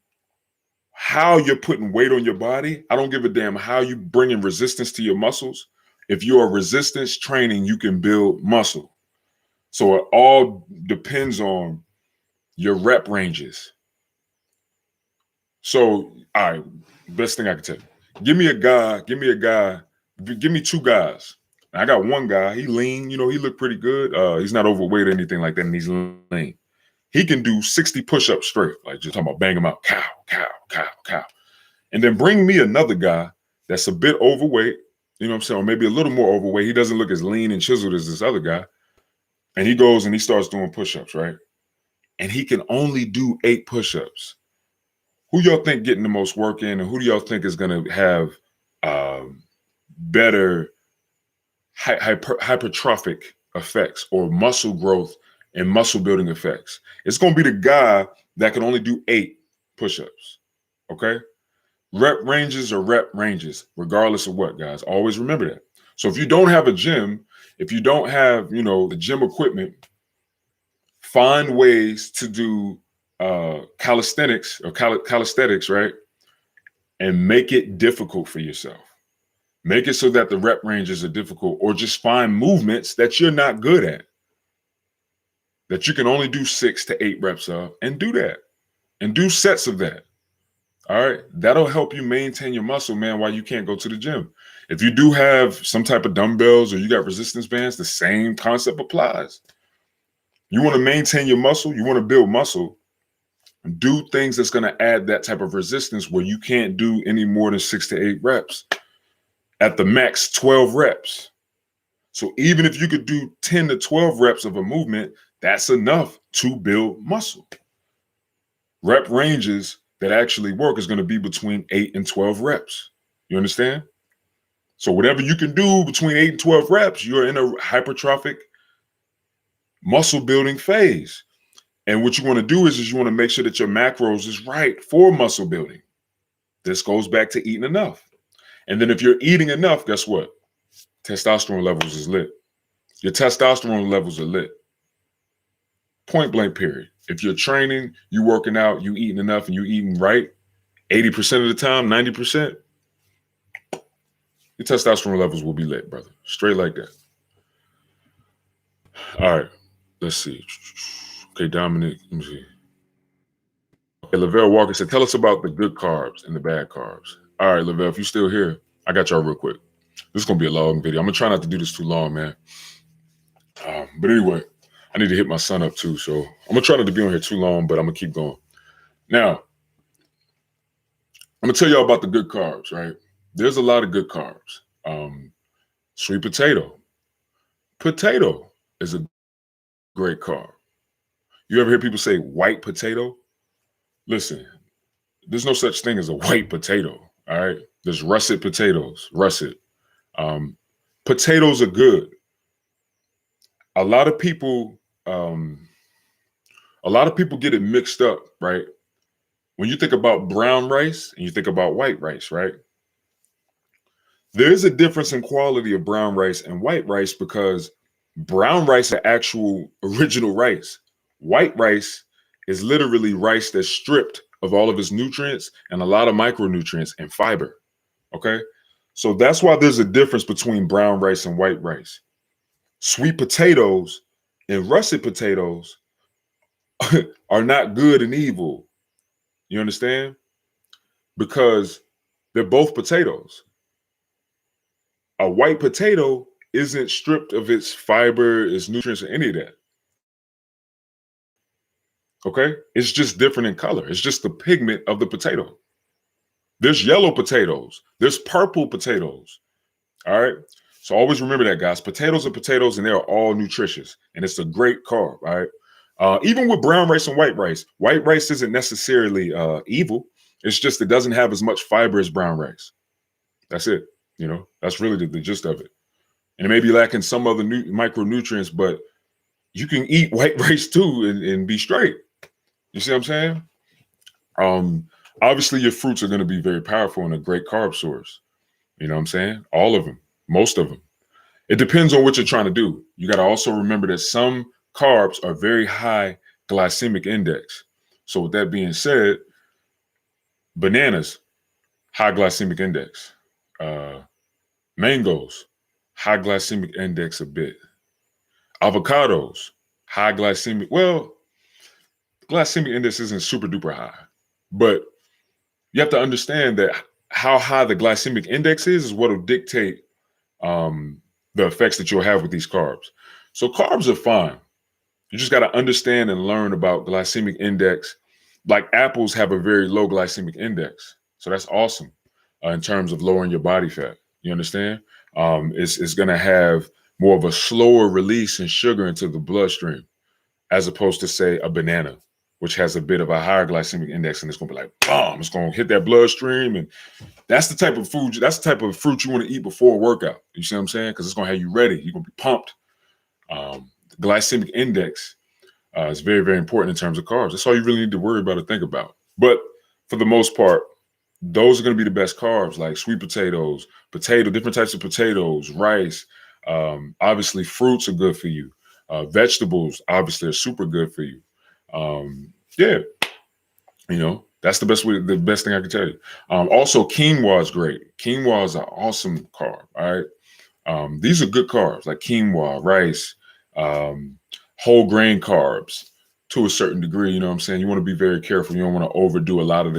how you're putting weight on your body. I don't give a damn how you bringing resistance to your muscles. If you are resistance training, you can build muscle. So it all depends on your rep ranges. So, all right, best thing I can tell you. Give me 2 guys I got one guy, he lean, he looked pretty good. He's not overweight or anything like that, and he's lean. He can do 60 push-ups straight, like just talking about bang him out, cow, cow, cow, cow. And then bring me another guy that's a bit overweight, you know what I'm saying, or maybe a little more overweight. He doesn't look as lean and chiseled as this other guy. And he goes and he starts doing push-ups, right? And he can only do 8 push-ups. Who y'all think getting the most work in, and who do y'all think is going to have better hypertrophic effects or muscle growth and muscle building effects? It's going to be the guy that can only do 8 push-ups, okay? Rep ranges are rep ranges, regardless of what, guys. Always remember that. So if you don't have a gym, if you don't have, the gym equipment, find ways to do calisthenics or calisthenics, right? And make it difficult for yourself. Make it so that the rep ranges are difficult, or just find movements that you're not good at, that you can only do 6 to 8 reps of, and do that. And do sets of that. All right. That'll help you maintain your muscle, man, while you can't go to the gym. If you do have some type of dumbbells or you got resistance bands, the same concept applies. You want to maintain your muscle, you want to build muscle, do things that's going to add that type of resistance where you can't do any more than 6 to 8 reps. At the max, 12 reps. So even if you could do 10 to 12 reps of a movement, that's enough to build muscle. Rep ranges that actually work is going to be between 8 and 12 reps. You understand? So whatever you can do between 8 and 12 reps, you're in a hypertrophic muscle building phase. And what you want to do is you want to make sure that your macros is right for muscle building. This goes back to eating enough. And then if you're eating enough, guess what? Testosterone levels is lit. Your testosterone levels are lit. Point blank period. If you're training, you working out, you eating enough, and you eating right 80% of the time, 90%, your testosterone levels will be lit, brother. Straight like that. All right. Let's see. Okay, Dominic, let me see. Okay, Lavelle Walker said, tell us about the good carbs and the bad carbs. All right, Lavelle, if you're still here, I got y'all real quick. This is going to be a long video. I'm going to try not to do this too long, man. But anyway, I need to hit my son up too. So I'm going to try not to be on here too long, but I'm going to keep going. Now, I'm going to tell y'all about the good carbs, right? There's a lot of good carbs. Sweet potato. Potato is a great carb. You ever hear people say white potato? Listen, there's no such thing as a white potato, all right? There's russet potatoes, russet. Potatoes are good. A lot of people get it mixed up, right? When you think about brown rice and you think about white rice, right? There is a difference in quality of brown rice and white rice because brown rice is actual original rice. White rice is literally rice that's stripped of all of its nutrients and a lot of micronutrients and fiber, okay? So that's why there's a difference between brown rice and white rice. Sweet potatoes and russet potatoes are not good and evil. You understand? Because they're both potatoes. A white potato isn't stripped of its fiber, its nutrients, or any of that. Okay? It's just different in color. It's just the pigment of the potato. There's yellow potatoes. There's purple potatoes. All right? So always remember that, guys. Potatoes are potatoes, and they are all nutritious. And it's a great carb, all right? Even with brown rice and white rice isn't necessarily evil. It's just it doesn't have as much fiber as brown rice. That's it. That's really the gist of it. And it may be lacking some other micronutrients, but you can eat white rice too and be straight. You see what I'm saying? Obviously, your fruits are going to be very powerful and a great carb source. You know what I'm saying? All of them, most of them. It depends on what you're trying to do. You got to also remember that some carbs are very high glycemic index. So with that being said, bananas, high glycemic index. Mangoes, high glycemic index a bit. Avocados, high glycemic. Well, glycemic index isn't super duper high, but you have to understand that how high the glycemic index is what will dictate the the effects that you'll have with these carbs. So carbs are fine. You just got to understand and learn about glycemic index. Like apples have a very low glycemic index. So that's awesome in terms of lowering your body fat. You understand? It's going to have more of a slower release in sugar into the bloodstream, as opposed to, say, a banana, which has a bit of a higher glycemic index, and it's going to be like, bomb, it's going to hit that bloodstream. And that's the type of food, that's the type of fruit you want to eat before a workout. You see what I'm saying? Because it's going to have you ready. You're going to be pumped. The glycemic index is very, very important in terms of carbs. That's all you really need to worry about or think about. But for the most part, those are going to be the best carbs, like sweet potatoes, different types of potatoes, rice. Obviously, fruits are good for you. Vegetables, obviously, are super good for you. Yeah, that's the best thing I can tell you. Also, quinoa is great. Quinoa is an awesome carb. All right. These are good carbs, like quinoa, rice, whole grain carbs to a certain degree. You know what I'm saying? You want to be very careful. You don't want to overdo a lot of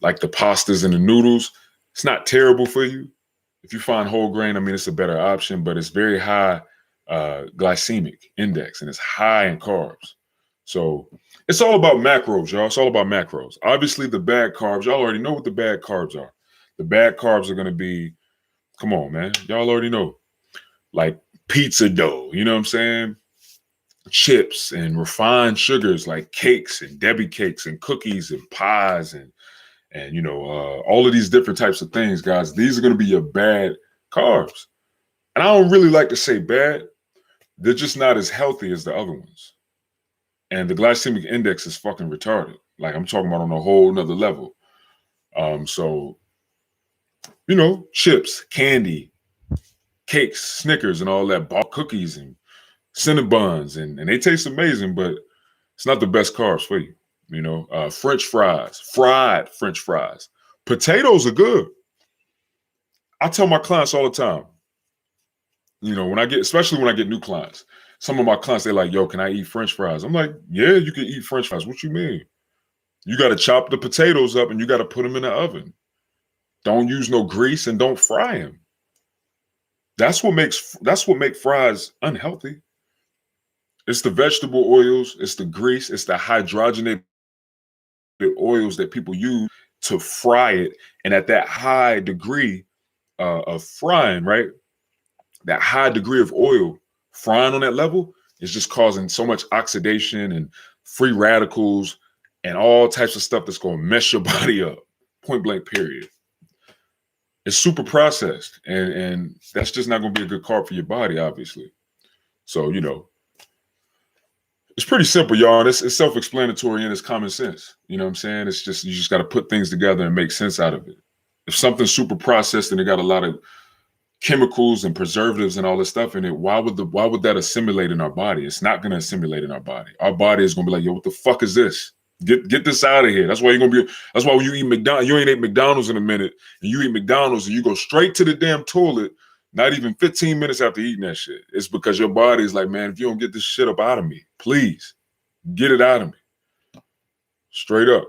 like the pastas and the noodles. It's not terrible for you. If you find whole grain, I mean, it's a better option, but it's very high glycemic index and it's high in carbs. So it's all about macros, y'all. It's all about macros. Obviously, the bad carbs, y'all already know what the bad carbs are. The bad carbs are going to be, come on, man. Y'all already know. Like pizza dough, you know what I'm saying? Chips and refined sugars like cakes and Debbie cakes and cookies and pies and all of these different types of things, guys. These are going to be your bad carbs. And I don't really like to say bad. They're just not as healthy as the other ones. And the glycemic index is fucking retarded. Like I'm talking about on a whole nother level. So, chips, candy, cakes, Snickers, and all that, cookies and Cinnabons, and they taste amazing, but it's not the best carbs for you. French fries, fried French fries. Potatoes are good. I tell my clients all the time, especially when I get new clients, some of my clients, they're like, yo, can I eat French fries? I'm like, yeah, you can eat French fries. What you mean? You got to chop the potatoes up and you got to put them in the oven. Don't use no grease and don't fry them. That's what makes fries unhealthy. It's the vegetable oils, it's the grease, it's the hydrogenated oils that people use to fry it. And at that high degree of frying, right? That high degree of oil frying on that level is just causing so much oxidation and free radicals and all types of stuff that's going to mess your body up. Point blank, period. It's super processed, and that's just not going to be a good carb for your body, obviously. So, it's pretty simple, y'all. It's self-explanatory and it's common sense. You know what I'm saying? It's just, you just got to put things together and make sense out of it. If something's super processed and it got a lot of chemicals and preservatives and all this stuff in it, why would that assimilate in our body? It's not going to assimilate in our body. Our body is going to be like, yo, what the fuck is this? Get this out of here. That's why when you eat McDonald's, you ain't ate McDonald's in a minute, and you eat McDonald's and you go straight to the damn toilet, not even 15 minutes after eating that shit. It's because your body is like, man, if you don't get this shit up out of me, please get it out of me. Straight up.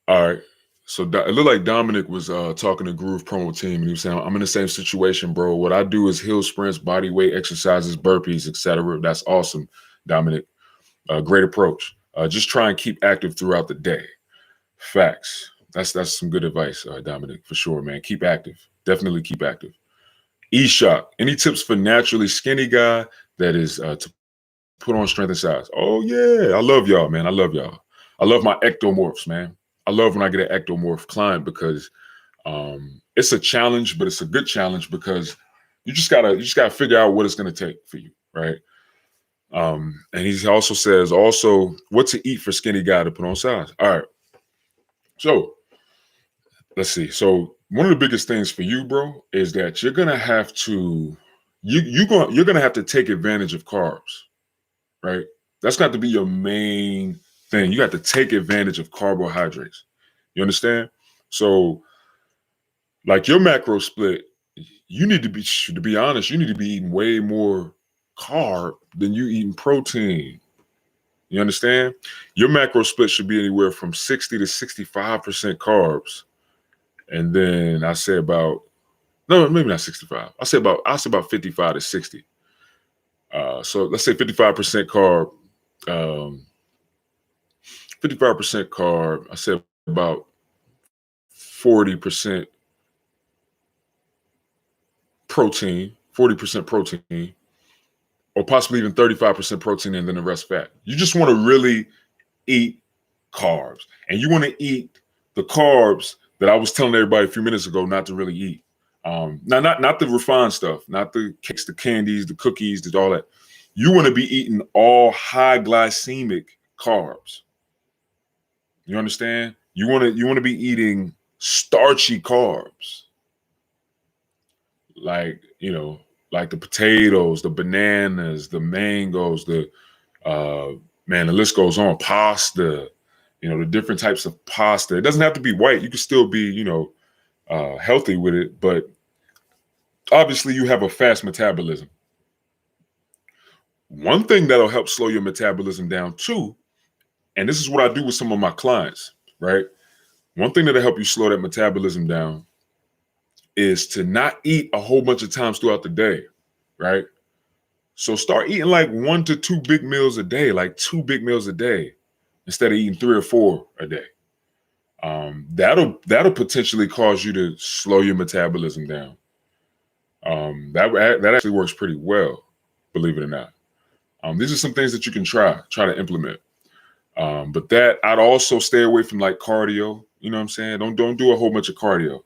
All right. So it looked like Dominic was talking to Groove Promo Team, and he was saying, I'm in the same situation, bro. What I do is hill sprints, body weight exercises, burpees, etc. That's awesome, Dominic. Great approach. Just try and keep active throughout the day. Facts. That's some good advice, Dominic, for sure, man. Keep active. Definitely keep active. E-Shock. Any tips for naturally skinny guy that is to put on strength and size? Oh, yeah. I love y'all, man. I love y'all. I love my ectomorphs, man. I love when I get an ectomorph client because it's a challenge, but it's a good challenge because you just gotta figure out what it's gonna take for you, right? And he also says what to eat for skinny guy to put on size. All right. So let's see. So one of the biggest things for you, bro, is that you're gonna have to you're gonna have to take advantage of carbs, right? That's got to be your main thing. You got to take advantage of carbohydrates. You understand? So, like your macro split, you need to be honest, you need to be eating way more carb than you eating protein. You understand? Your macro split should be anywhere from 60 to 65% carbs. And then I say about No, maybe not 65. I'll say about 55 to 60. So let's say 55% carb, 55% carb. I said about 40% protein, 40% protein, or possibly even 35% protein and then the rest fat. You just want to really eat carbs. And you want to eat the carbs that I was telling everybody a few minutes ago not to really eat. Now, not the refined stuff, not the cakes, the candies, the cookies, all that. You want to be eating all high glycemic carbs. You understand? You want to be eating starchy carbs, like like the potatoes, the bananas, the mangoes, the man, the list goes on. Pasta, the different types of pasta. It doesn't have to be white. You can still be, healthy with it, but obviously you have a fast metabolism. One thing that'll help slow your metabolism down too, and this is what I do with some of my clients, right? One thing that'll help you slow that metabolism down is to not eat a whole bunch of times throughout the day, right? So start eating like 1 to 2 big meals a day, like 2 big meals a day, instead of eating 3 or 4 a day. That'll potentially cause you to slow your metabolism down. That actually works pretty well, believe it or not. These are some things that you can try to implement. But that I'd also stay away from like cardio. You know what I'm saying? Don't do a whole bunch of cardio.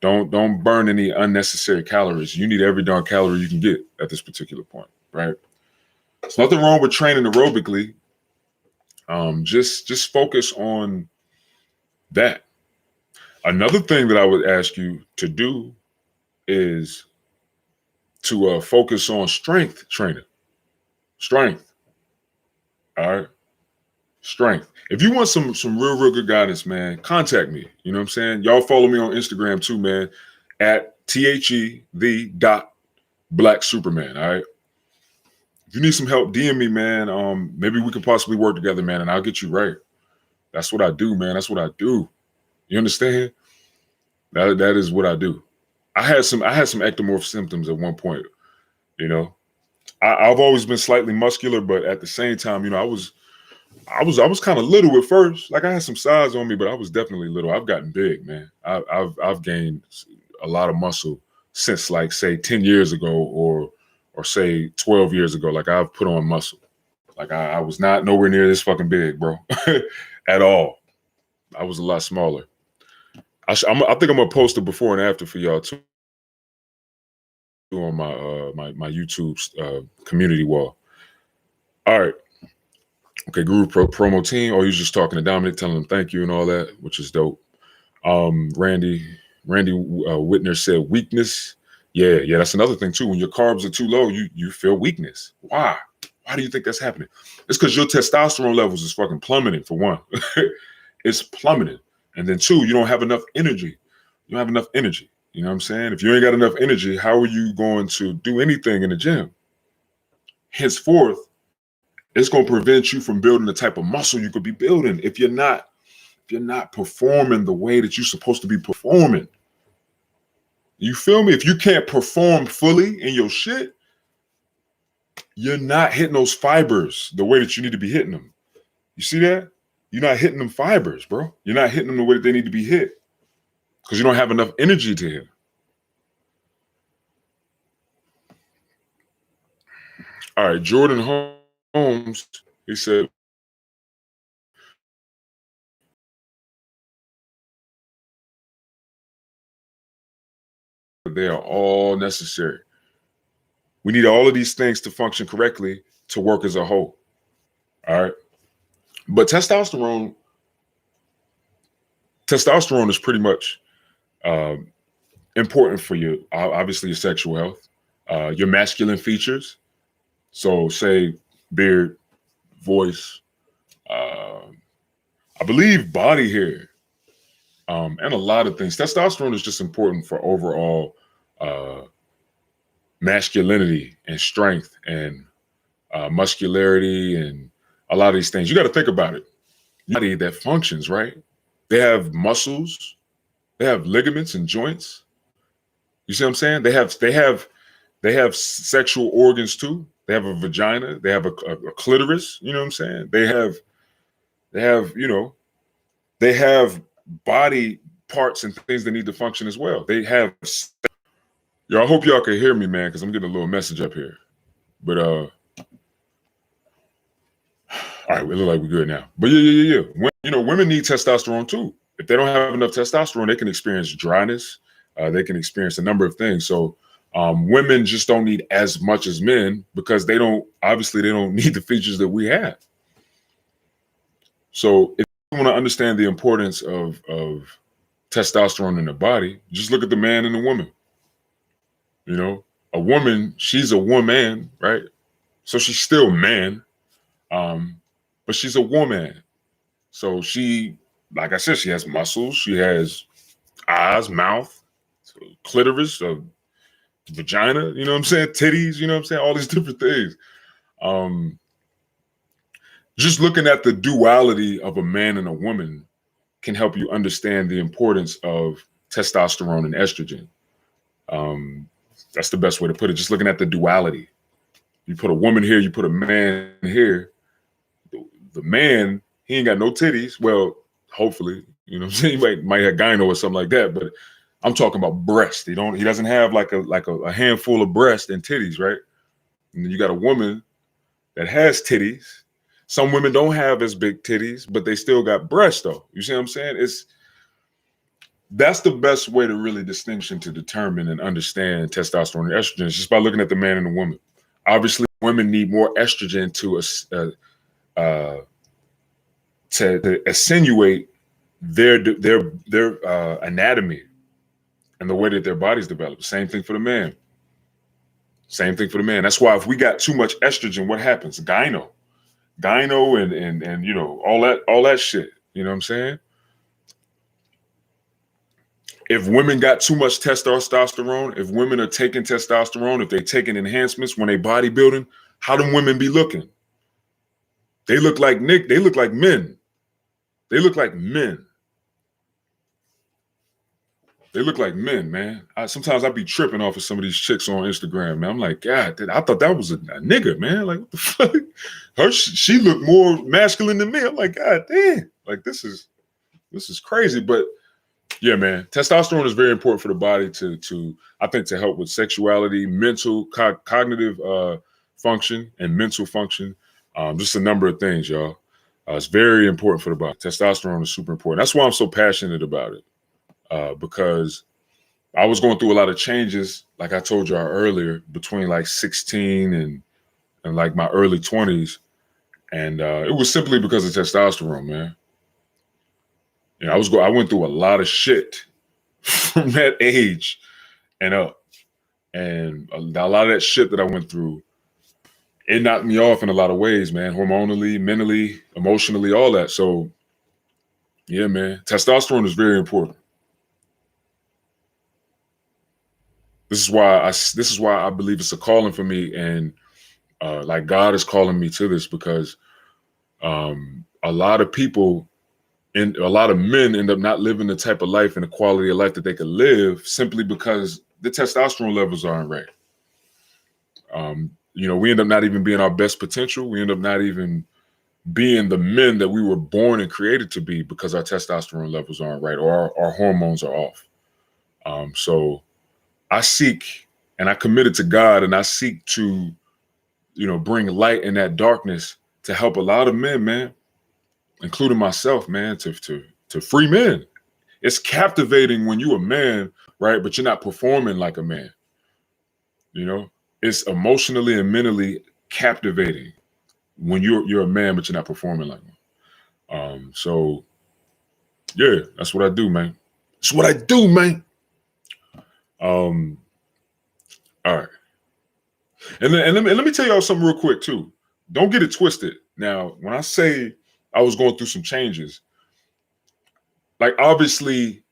Don't burn any unnecessary calories. You need every darn calorie you can get at this particular point, right? There's nothing wrong with training aerobically. Just focus on that. Another thing that I would ask you to do is to focus on strength training. Strength. All right. Strength. If you want some real good guidance, man, contact me. You know what I'm saying? Y'all follow me on Instagram too, man, at the.blacksuperman. All right. If you need some help, DM me, man. Maybe we could possibly work together, man, and I'll get you right. That's what I do, man. That's what I do. You understand? That is what I do. I had some ectomorph symptoms at one point. I've always been slightly muscular, but at the same time, I was kind of little at first. Like I had some size on me, but I was definitely little. I've gotten big, man. I've gained a lot of muscle since, like, say 10 years ago or say 12 years ago. Like I've put on muscle. Like I was not nowhere near this fucking big, bro, at all. I was a lot smaller. I think I'm gonna post a before and after for y'all too on my YouTube community wall. All right. Okay, Guru promo team. Oh, you're just talking to Dominic, telling him thank you and all that, which is dope. Randy Whitner said weakness. Yeah, that's another thing too. When your carbs are too low, you feel weakness. Why? Why do you think that's happening? It's because your testosterone levels is fucking plummeting, for one. It's plummeting. And then two, you don't have enough energy. You don't have enough energy. You know what I'm saying? If you ain't got enough energy, how are you going to do anything in the gym? Henceforth, it's going to prevent you from building the type of muscle you could be building if you're not performing the way that you're supposed to be performing. You feel me? If you can't perform fully in your shit, you're not hitting those fibers the way that you need to be hitting them. You see that? You're not hitting them fibers, bro. You're not hitting them the way that they need to be hit because you don't have enough energy to hit. All right, Jordan Holmes, he said, they are all necessary. We need all of these things to function correctly to work as a whole. All right. But testosterone is pretty much important for you. Obviously, your sexual health, your masculine features. So, say beard, voice, I believe body hair, and a lot of things. Testosterone is just important for overall masculinity and strength and muscularity and a lot of these things. You got to think about it. Body that functions, right? They have muscles, they have ligaments and joints. You see what I'm saying? They have sexual organs too. They have a vagina. They have a clitoris. You know what I'm saying? They have they have body parts and things that need to function as well. They have. Yo, I hope y'all can hear me, man, because I'm getting a little message up here. But all right, we look like we're good now. But yeah. Women need testosterone too. If they don't have enough testosterone, they can experience dryness. They can experience a number of things. So women just don't need as much as men because they don't need the features that we have. So if you want to understand the importance of testosterone in the body, just look at the man and the woman. A woman, she's a woman, right? So she's still man, but she's a woman. So she, like I said, she has muscles, she has eyes, mouth, clitoris, vagina, you know what I'm saying? Titties, you know what I'm saying? All these different things. Just looking at the duality of a man and a woman can help you understand the importance of testosterone and estrogen. That's the best way to put it. Just looking at the duality. You put a woman here, you put a man here. The man, he ain't got no titties. Well, hopefully, you know what I'm saying? He might have gyno or something like that, but I'm talking about breast. He doesn't have like a handful of breast and titties, right? And then you got a woman that has titties. Some women don't have as big titties, but they still got breasts though. You see what I'm saying? That's the best way to really distinction to determine and understand testosterone and estrogen is just by looking at the man and the woman. Obviously, women need more estrogen to accentuate their anatomy and the way that their bodies develop. Same thing for the man. That's why if we got too much estrogen, what happens? Gyno and all that shit. You know what I'm saying? If women got too much testosterone, if women are taking testosterone, if they're taking enhancements when they bodybuilding, how do women be looking? They look like men. They look like men. They look like men, man. Sometimes I be tripping off of some of these chicks on Instagram, man. I'm like, God, I thought that was a nigga, man. Like, what the fuck? She looked more masculine than me. I'm like, God damn. Like, this is crazy. But yeah, man, testosterone is very important for the body to help with sexuality, mental, cognitive function, and mental function. Just a number of things, y'all. It's very important for the body. Testosterone is super important. That's why I'm so passionate about it, because I was going through a lot of changes, like I told y'all earlier, between like 16 and like my early 20s. And it was simply because of testosterone, man. I went through a lot of shit from that age and up. And a lot of that shit that I went through, it knocked me off in a lot of ways, man. Hormonally, mentally, emotionally, all that. So yeah, man, testosterone is very important. This is why I believe it's a calling for me, and like God is calling me to this, because a lot of people and a lot of men end up not living the type of life and the quality of life that they could live simply because the testosterone levels aren't right. We end up not even being our best potential. We end up not even being the men that we were born and created to be because our testosterone levels aren't right or our hormones are off. So I seek and I committed to God, and I seek to, bring light in that darkness to help a lot of men, man, including myself, man, to free men. It's captivating when you're a man, right? But you're not performing like a man. It's emotionally and mentally captivating when you're a man, but you're not performing like one. So yeah, that's what I do, man. That's what I do, man. All right. And let me tell y'all something real quick too. Don't get it twisted. Now, when I say I was going through some changes, like obviously,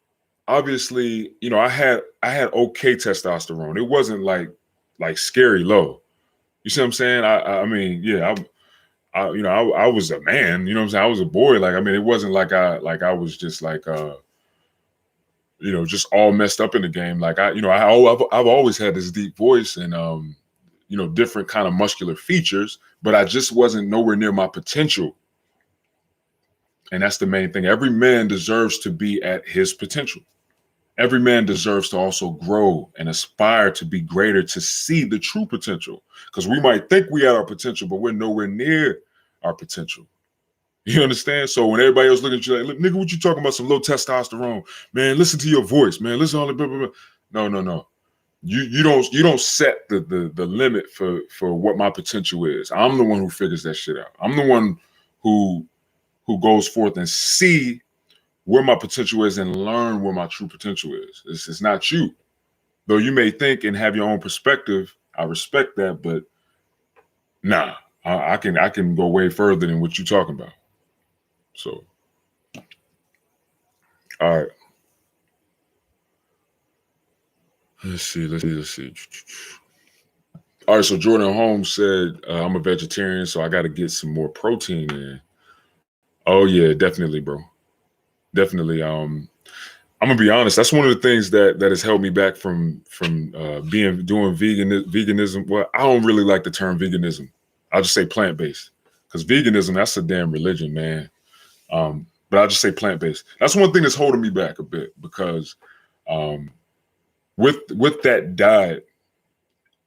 I had okay testosterone. It wasn't like scary low. You see what I'm saying? I mean, yeah, I was a man. You know what I'm saying? I was a boy. Like, I mean, it wasn't like I was just like just all messed up in the game. Like I've always had this deep voice and different kind of muscular features, but I just wasn't nowhere near my potential. And that's the main thing. Every man deserves to be at his potential. Every man deserves to also grow and aspire to be greater, to see the true potential. Because we might think we at our potential, but we're nowhere near our potential. You understand? So when everybody else looking at you like, nigga, what you talking about? Some low testosterone, man. Listen to your voice, man. Listen to all the blah, blah, blah. No. You don't set the limit for what my potential is. I'm the one who figures that shit out. I'm the one who goes forth and see where my potential is and learn where my true potential is. It's not you. Though you may think and have your own perspective, I respect that, but nah, I can go way further than what you're talking about. So, all right. Let's see. All right, so Jordan Holmes said, I'm a vegetarian, so I got to get some more protein in. Oh, yeah, definitely, bro. Definitely. I'm gonna be honest. That's one of the things that has held me back from doing veganism. Well, I don't really like the term veganism. I'll just say plant-based, because veganism, that's a damn religion, man. But I'll just say plant-based. That's one thing that's holding me back a bit, because with that diet,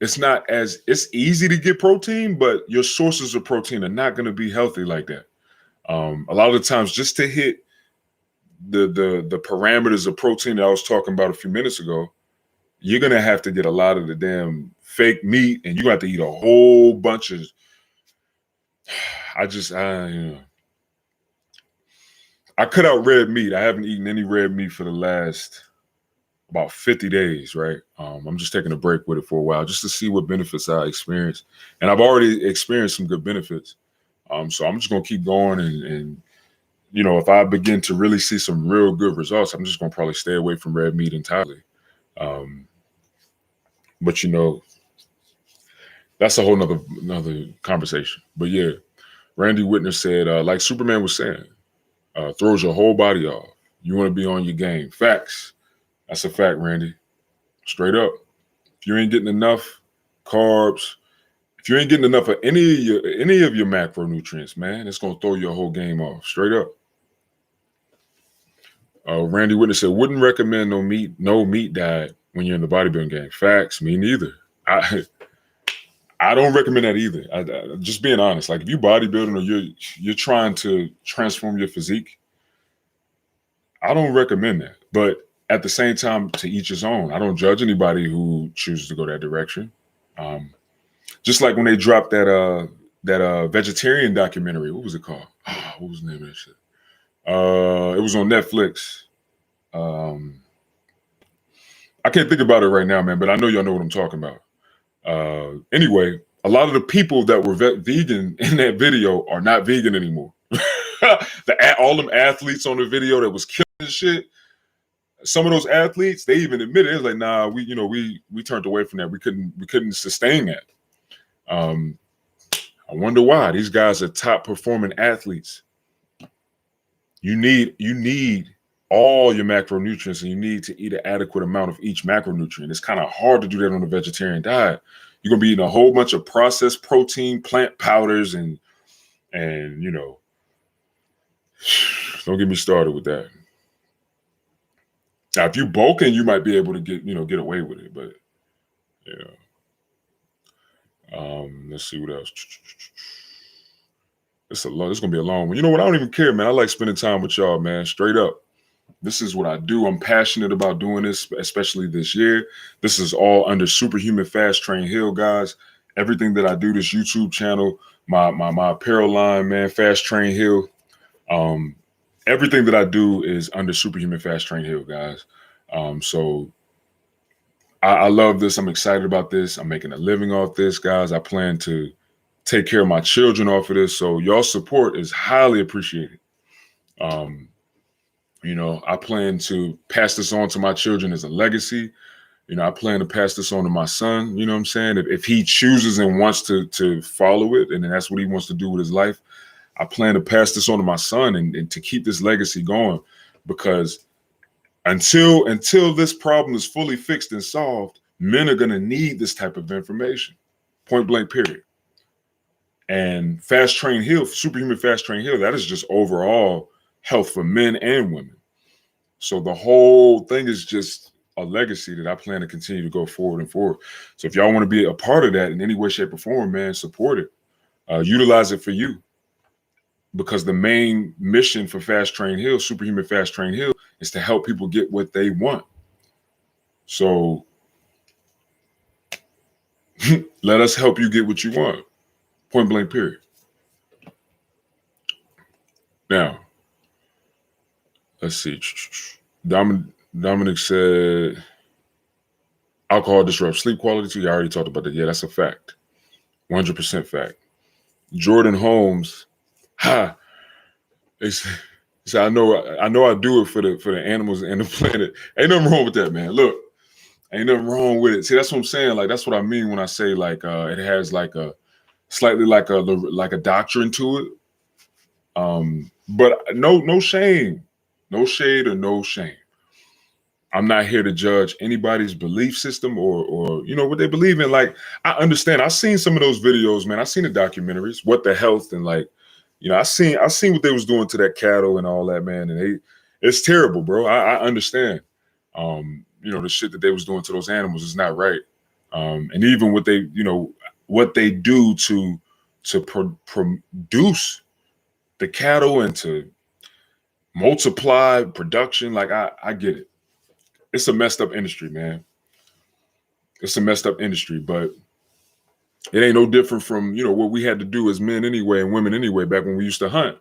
it's easy to get protein, but your sources of protein are not going to be healthy like that. A lot of the times, just to hit the parameters of protein that I was talking about a few minutes ago, you're gonna have to get a lot of the damn fake meat, and you're gonna have to eat a whole bunch of. I cut out red meat. I haven't eaten any red meat for the last about 50 days, right? I'm just taking a break with it for a while just to see what benefits I experience, and I've already experienced some good benefits. So I'm just gonna keep going, and if I begin to really see some real good results, I'm just gonna probably stay away from red meat entirely. But that's a whole another conversation. But yeah, Randy Whitner said, like Superman was saying, throws your whole body off. You want to be on your game. Facts. That's a fact, Randy. Straight up. If you ain't getting enough carbs, if you ain't getting enough of any of your macronutrients, man, it's gonna throw your whole game off. Straight up. Randy Whitner said, wouldn't recommend no meat diet when you're in the bodybuilding game. Facts, me neither. I don't recommend that either. I just being honest, like if you bodybuilding or you're trying to transform your physique, I don't recommend that. But at the same time, to each his own. I don't judge anybody who chooses to go that direction. Just like when they dropped that vegetarian documentary, what was it called? What was the name of that shit? It was on Netflix. I can't think about it right now, man, but I know y'all know what I'm talking about. Anyway, a lot of the people that were vegan in that video are not vegan anymore. All them athletes on the video that was killing shit. Some of those athletes, they even admitted it was like, nah, we turned away from that. We couldn't sustain that. I wonder why. These guys are top performing athletes. You need all your macronutrients, and you need to eat an adequate amount of each macronutrient. It's kind of hard to do that on a vegetarian diet. You're gonna be eating a whole bunch of processed protein, plant powders, and don't get me started with that. Now, if you bulking, you might be able to get away with it, but let's see what else. It's gonna be a long one. You know what? I don't even care, man. I like spending time with y'all, man. Straight up. This is what I do. I'm passionate about doing this, especially this year. This is all under Superhuman Fast Train Hill, guys. Everything that I do, this YouTube channel, my apparel line, man, Fast Train Hill. Everything that I do is under Superhuman Fast Train Hill, guys. So I love this. I'm excited about this. I'm making a living off this, guys. I plan to take care of my children off of this. So y'all support is highly appreciated. I plan to pass this on to my children as a legacy. I plan to pass this on to my son. You know what I'm saying? If he chooses and wants to follow it, and that's what he wants to do with his life, I plan to pass this on to my son and to keep this legacy going, because Until this problem is fully fixed and solved, men are going to need this type of information. Point blank, period. And fast train heal, superhuman fast train heal, that is just overall health for men and women. So the whole thing is just a legacy that I plan to continue to go forward and forward. So if y'all want to be a part of that in any way, shape, or form, man, support it. Utilize it for you. Because the main mission for Fast Train Heal, Superhuman Fast Train Heal, is to help people get what they want. So let us help you get what you want. Point blank, period. Now, let's see. Dominic said, alcohol disrupts sleep quality too. I already talked about that. Yeah, that's a fact. 100% fact. Jordan Holmes, he said, I know I do it for the animals and the planet. Ain't nothing wrong with that, man. Look, ain't nothing wrong with it. See, that's what I'm saying. Like, that's what I mean when I say like it has like a slightly like a doctrine to it. But no shame, no shade or no shame. I'm not here to judge anybody's belief system or you know what they believe in. Like, I understand. I've seen some of those videos, man. I've seen the documentaries, What the Health, and like, you know, I seen what they was doing to that cattle and all that, man. And it's terrible, bro. I understand. You know, the shit that they was doing to those animals is not right. And even what they do to produce the cattle and to multiply production. Like, I get it. It's a messed up industry, man. It's a messed up industry, but it ain't no different from, you know, what we had to do as men anyway and women anyway back when we used to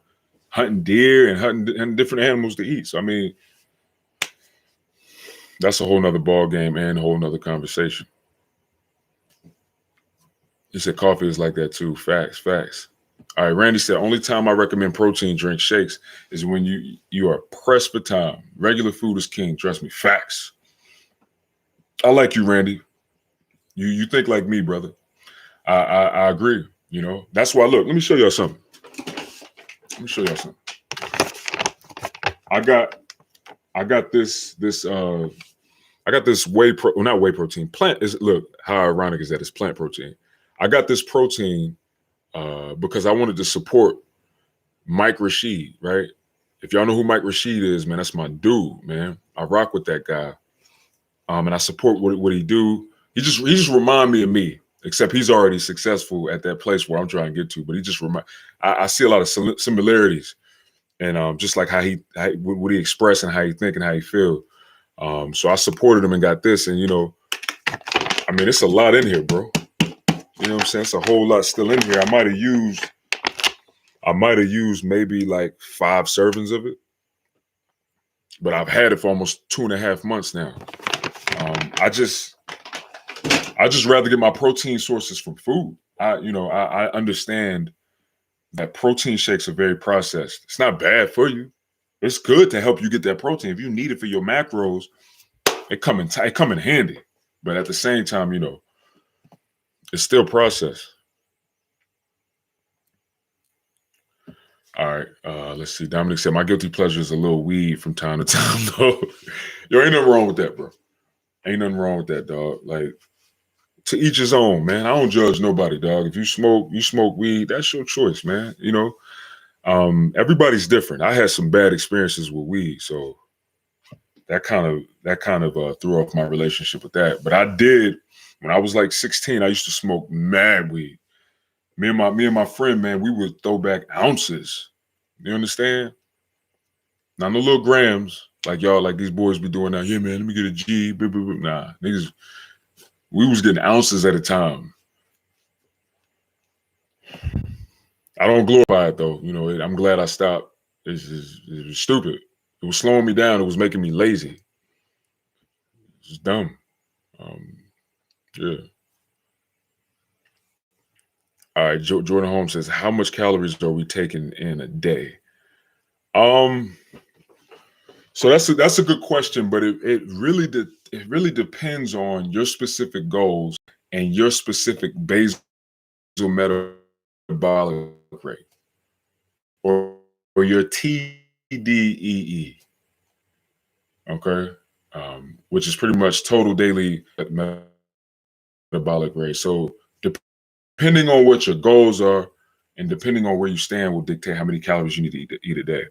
hunting deer and hunting different animals to eat. So, I mean, that's a whole nother ball game and a whole nother conversation. He said coffee is like that too. Facts. All right, Randy said, only time I recommend protein drink shakes is when you are pressed for time. Regular food is king. Trust me. Facts. I like you, Randy. You think like me, brother. I agree. You know, that's why. Look, let me show y'all something. I got this not whey protein. Look how ironic is that? It's plant protein. I got this protein because I wanted to support Mike Rashid, right? If y'all know who Mike Rashid is, man, that's my dude, man. I rock with that guy. And I support what he do. He just remind me of me, except he's already successful at that place where I'm trying to get to. But he just I see a lot of similarities, and just like what he express and how he think and how he feel. So I supported him and got this, and you know, I mean, it's a lot in here, bro. You know what I'm saying? It's a whole lot still in here. I might have used maybe like 5 servings of it, but I've had it for almost 2.5 months now. I just rather get my protein sources from food. I understand that protein shakes are very processed. It's not bad for you. It's good to help you get that protein. If you need it for your macros, it come in handy. But at the same time, you know, it's still processed. All right, let's see. Dominic said, my guilty pleasure is a little weed from time to time, though. Yo, ain't nothing wrong with that, bro. Ain't nothing wrong with that, dog. Like, to each his own, man. I don't judge nobody, dog. If you smoke weed, that's your choice, man. You know, everybody's different. I had some bad experiences with weed, so that kind of threw off my relationship with that. But I did, when I was like 16, I used to smoke mad weed. Me and my friend, man, we would throw back ounces. You understand? Not no little grams like y'all, like these boys be doing now. Yeah, man, let me get a G. Blah, blah, blah. Nah, niggas, we was getting ounces at a time. I don't glorify it though. You know, I'm glad I stopped. It was stupid. It was slowing me down. It was making me lazy. It's dumb. Yeah. All right. Jordan Holmes says, how much calories are we taking in a day? So that's a good question, but it really depends on your specific goals and your specific basal metabolic rate or your TDEE. Okay. which is pretty much total daily metabolic rate. So depending on what your goals are and depending on where you stand will dictate how many calories you need to eat a day.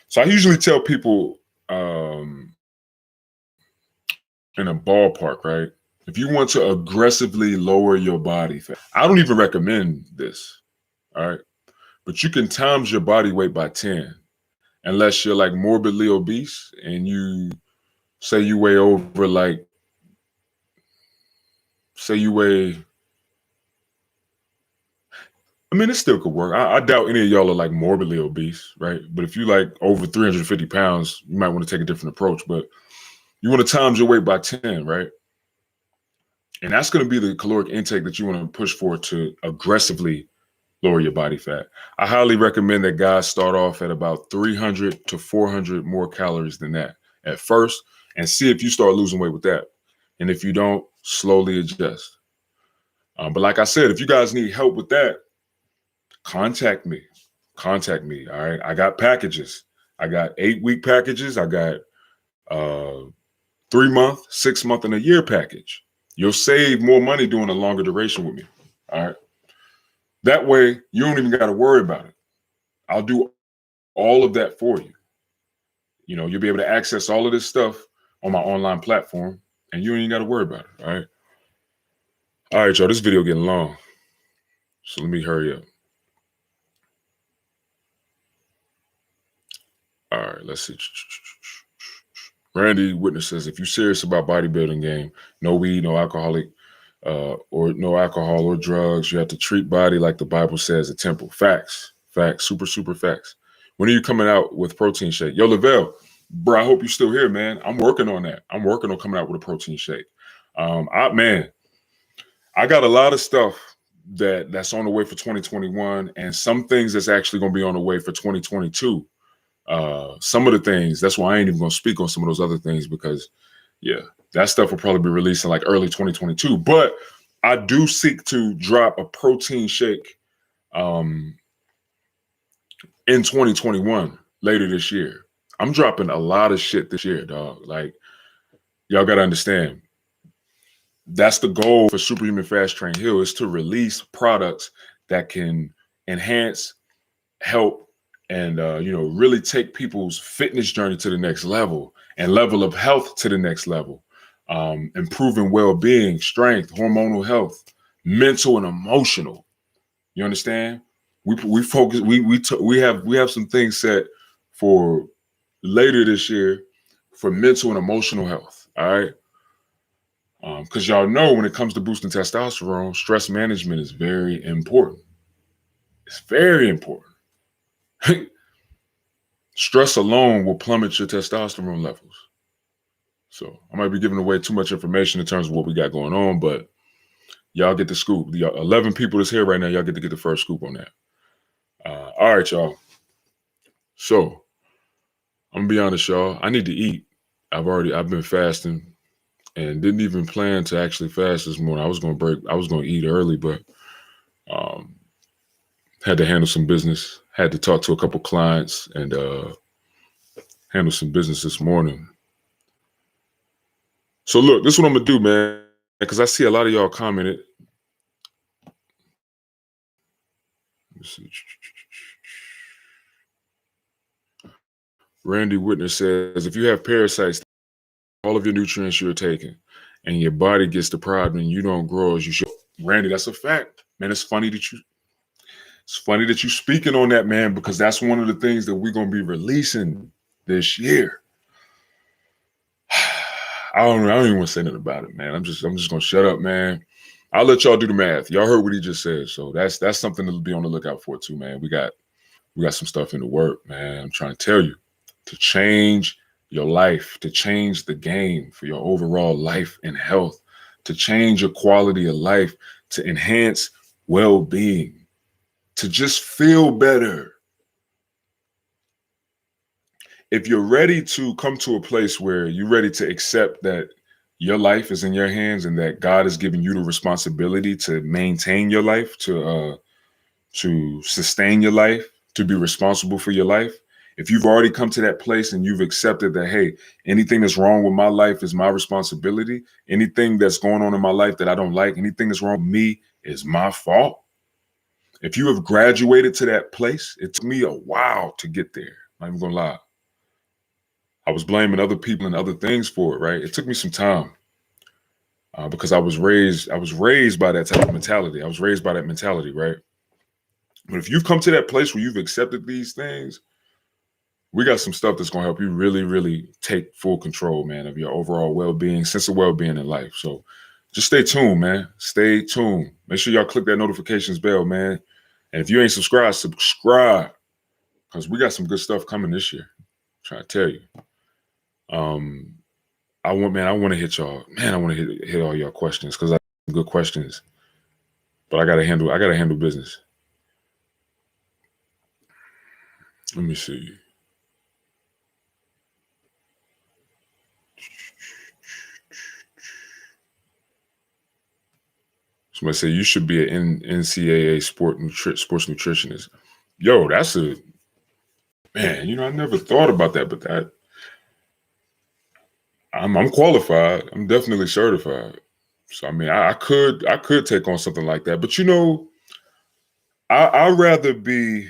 So I usually tell people in a ballpark, right? If you want to aggressively lower your body fat, I don't even recommend this, all right? But you can times your body weight by 10, unless you're like morbidly obese and you say you weigh over like, say you weigh, I mean, it still could work. I doubt any of y'all are like morbidly obese, right? But if you like over 350 pounds, you might want to take a different approach. But you want to times your weight by 10, right? And that's going to be the caloric intake that you want to push for to aggressively lower your body fat. I highly recommend that guys start off at about 300 to 400 more calories than that at first and see if you start losing weight with that. And if you don't, slowly adjust. But like I said, if you guys need help with that, contact me. Contact me. All right. I got packages. I got 8-week packages. I got 3-month, 6-month, and a year package. You'll save more money doing a longer duration with me. All right. That way, you don't even got to worry about it. I'll do all of that for you. You know, you'll be able to access all of this stuff on my online platform, and you ain't got to worry about it. All right. All right, y'all. This video getting long, so let me hurry up. All right, let's see. Randy Witness says, if you're serious about bodybuilding game, no weed, no alcoholic, or no alcohol or drugs. You have to treat body like the Bible says a temple. Facts, super, super facts. When are you coming out with protein shake? Yo, Lavelle, bro, I hope you're still here, man. I'm working on that. I'm working on coming out with a protein shake. I got a lot of stuff that's on the way for 2021 and some things that's actually going to be on the way for 2022. Some of the things, that's why I ain't even going to speak on some of those other things because, yeah, that stuff will probably be released in like early 2022. But I do seek to drop a protein shake in 2021, later this year. I'm dropping a lot of shit this year, dog. Like, y'all got to understand. That's the goal for Superhuman Fast Train Hill, is to release products that can enhance, help, and really take people's fitness journey to the next level and level of health to the next level. Improving well-being, strength, hormonal health, mental and emotional. You understand? We focus. We have some things set for later this year for mental and emotional health. All right, because y'all know when it comes to boosting testosterone, stress management is very important. It's very important. Stress alone will plummet your testosterone levels. So I might be giving away too much information in terms of what we got going on, but y'all get the scoop. The 11 people that's here right now, y'all get to get the first scoop on that. All right, y'all. So I'm gonna be honest, y'all. I need to eat. I've been fasting and didn't even plan to actually fast this morning. I was gonna eat early, but had to handle some business. Had to talk to a couple clients and handle some business this morning. So look, this is what I'm gonna do, man, because I see a lot of y'all commented. Let's see. Randy Witness says, if you have parasites, all of your nutrients you're taking, and your body gets deprived and you don't grow as you should. Randy, that's a fact, man. It's funny that you speaking on that, man, because that's one of the things that we're gonna be releasing this year. I don't even want to say nothing about it, man. I'm just gonna shut up, man. I'll let y'all do the math. Y'all heard what he just said, so that's something to be on the lookout for too, man. We got some stuff in the work, man. I'm trying to tell you, to change your life, to change the game for your overall life and health, to change your quality of life, to enhance well-being, to just feel better. If you're ready to come to a place where you're ready to accept that your life is in your hands and that God has given you the responsibility to maintain your life, to sustain your life, to be responsible for your life. If you've already come to that place and you've accepted that, hey, anything that's wrong with my life is my responsibility. Anything that's going on in my life that I don't like, anything that's wrong with me is my fault. If you have graduated to that place, it took me a while to get there. I'm not even gonna lie. I was blaming other people and other things for it, right? It took me some time because I was raised by that type of mentality. I was raised by that mentality, right? But if you've come to that place where you've accepted these things, we got some stuff that's going to help you really, really take full control, man, of your overall well-being, sense of well-being in life. So just stay tuned, man. Stay tuned. Make sure y'all click that notifications bell, man. And if you ain't subscribed, subscribe, because we got some good stuff coming this year. I'm trying to tell you. I want to hit y'all. Man, I want to hit all y'all questions because I have some good questions. But I gotta handle business. Let me see. Somebody say you should be an NCAA sports nutritionist. Yo, that's a man. You know, I never thought about that, but that I'm qualified. I'm definitely certified. So I mean, I could take on something like that. But you know, I'd rather be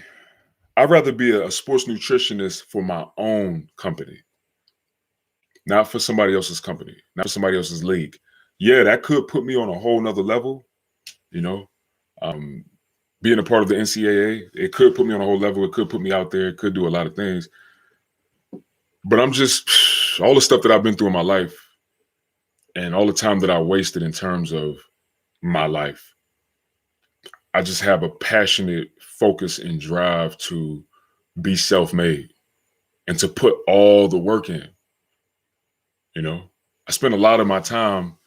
a sports nutritionist for my own company, not for somebody else's company, not for somebody else's league. Yeah, that could put me on a whole nother level. You know, being a part of the NCAA, it could put me on a whole level. It could put me out there. It could do a lot of things. But I'm just all the stuff that I've been through in my life and all the time that I wasted in terms of my life. I just have a passionate focus and drive to be self-made and to put all the work in. You know, I spend a lot of my time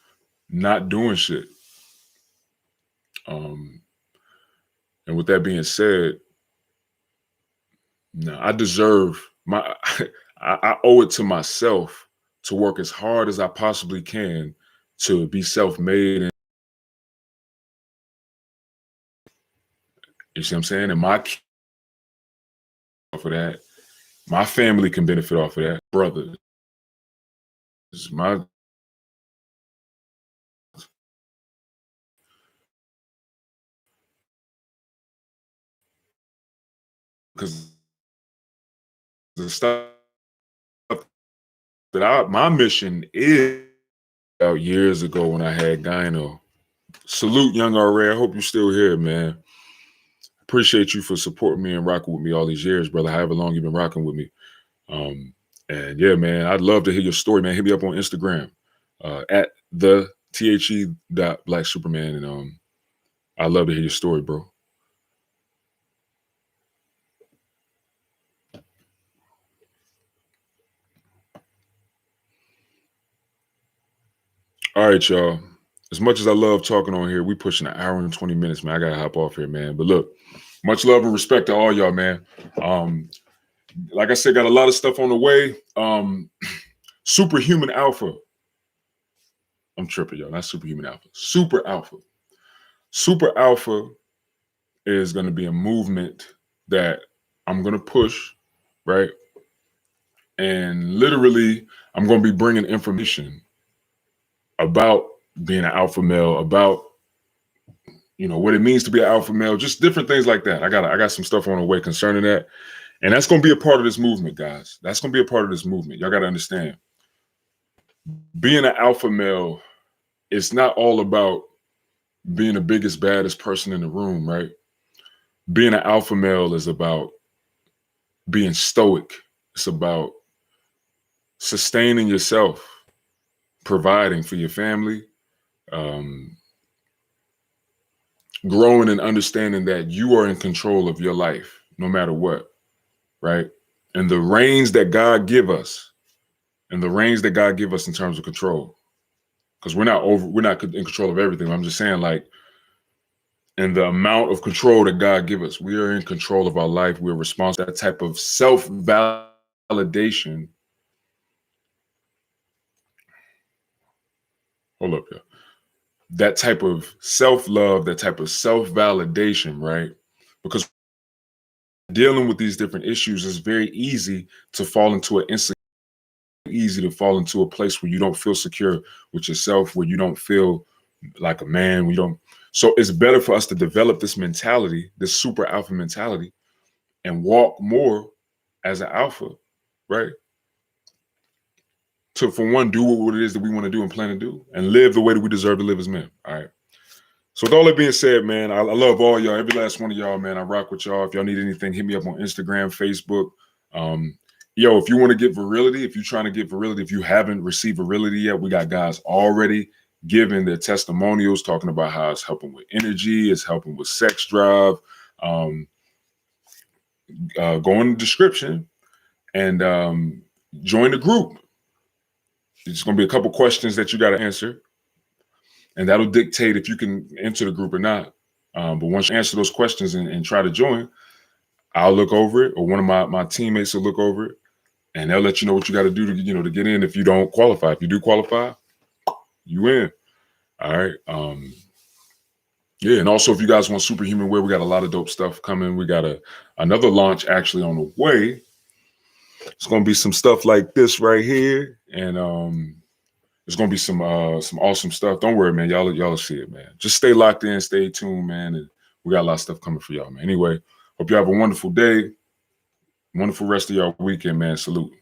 not doing shit. And with that being said, no, I deserve my I owe it to myself to work as hard as I possibly can to be self-made. And you see what I'm saying? And my off of that, my family can benefit off of that. Brothers, my because the stuff that my mission is about years ago when I had gyno. Salute, young RA. I hope you're still here, man. Appreciate you for supporting me and rocking with me all these years, brother. However long you've been rocking with me. And yeah, man, I'd love to hear your story, man. Hit me up on Instagram at the THE.Black Superman. And I'd love to hear your story, bro. All right, y'all. As much as I love talking on here, we pushing an hour and 20 minutes, man. I gotta hop off here, man. But look, much love and respect to all y'all, man. Like I said, got a lot of stuff on the way. Superhuman Alpha. I'm tripping, y'all. Not Superhuman Alpha. Super Alpha. Super Alpha is going to be a movement that I'm going to push, right? And literally, I'm going to be bringing information about being an alpha male, about what it means to be an alpha male, just different things like that. I got some stuff on the way concerning that, and that's going to be a part of this movement, guys. That's going to be a part of this movement. Y'all got to understand, being an alpha male, it's not all about being the biggest, baddest person in the room, right? Being an alpha male is about being stoic. It's about sustaining yourself, providing for your family, growing and understanding that you are in control of your life, no matter what, right? And the reins that God give us, in terms of control, because we're not in control of everything. I'm just saying, like, and the amount of control that God give us, we are in control of our life. We're responsible for that type of self-validation. Hold up, yeah. That type of self-love, that type of self-validation, right? Because dealing with these different issues, it's very easy to fall into a place where you don't feel secure with yourself, where you don't feel like a man. So it's better for us to develop this mentality, this super alpha mentality, and walk more as an alpha, right? To, for one, do what it is that we want to do and plan to do, and live the way that we deserve to live as men. All right. So with all that being said, man, I love all y'all, every last one of y'all, man. I rock with y'all. If y'all need anything, hit me up on Instagram, Facebook. If you want to get virility, if you're trying to get virility, if you haven't received virility yet, we got guys already giving their testimonials, talking about how it's helping with energy, it's helping with sex drive. Go in the description and join the group. It's going to be a couple questions that you got to answer, and that'll dictate if you can enter the group or not. But once you answer those questions and try to join, I'll look over it, or one of my teammates will look over it, and they'll let you know what you got to do to get in. If you don't qualify, if you do qualify, you in. All right. And also if you guys want superhuman wear, we got a lot of dope stuff coming. We got another launch actually on the way. It's gonna be some stuff like this right here, and there's gonna be some awesome stuff. Don't worry, man. Y'all see it, man. Just stay locked in, stay tuned, man. And we got a lot of stuff coming for y'all, man. Anyway, hope you have a wonderful day, wonderful rest of y'all weekend, man. Salute.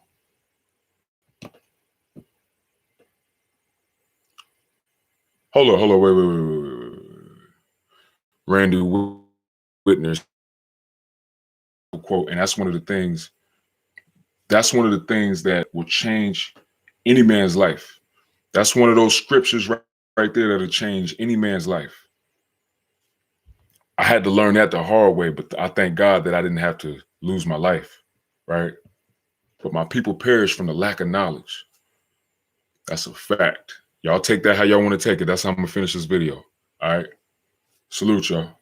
Hold on, wait. Randy Whitner's quote, and that's one of the things that will change any man's life. That's one of those scriptures right there that'll change any man's life. I had to learn that the hard way, but I thank God that I didn't have to lose my life, right? But my people perish from the lack of knowledge. That's a fact. Y'all take that how y'all want to take it. That's how I'm going to finish this video. All right. Salute y'all.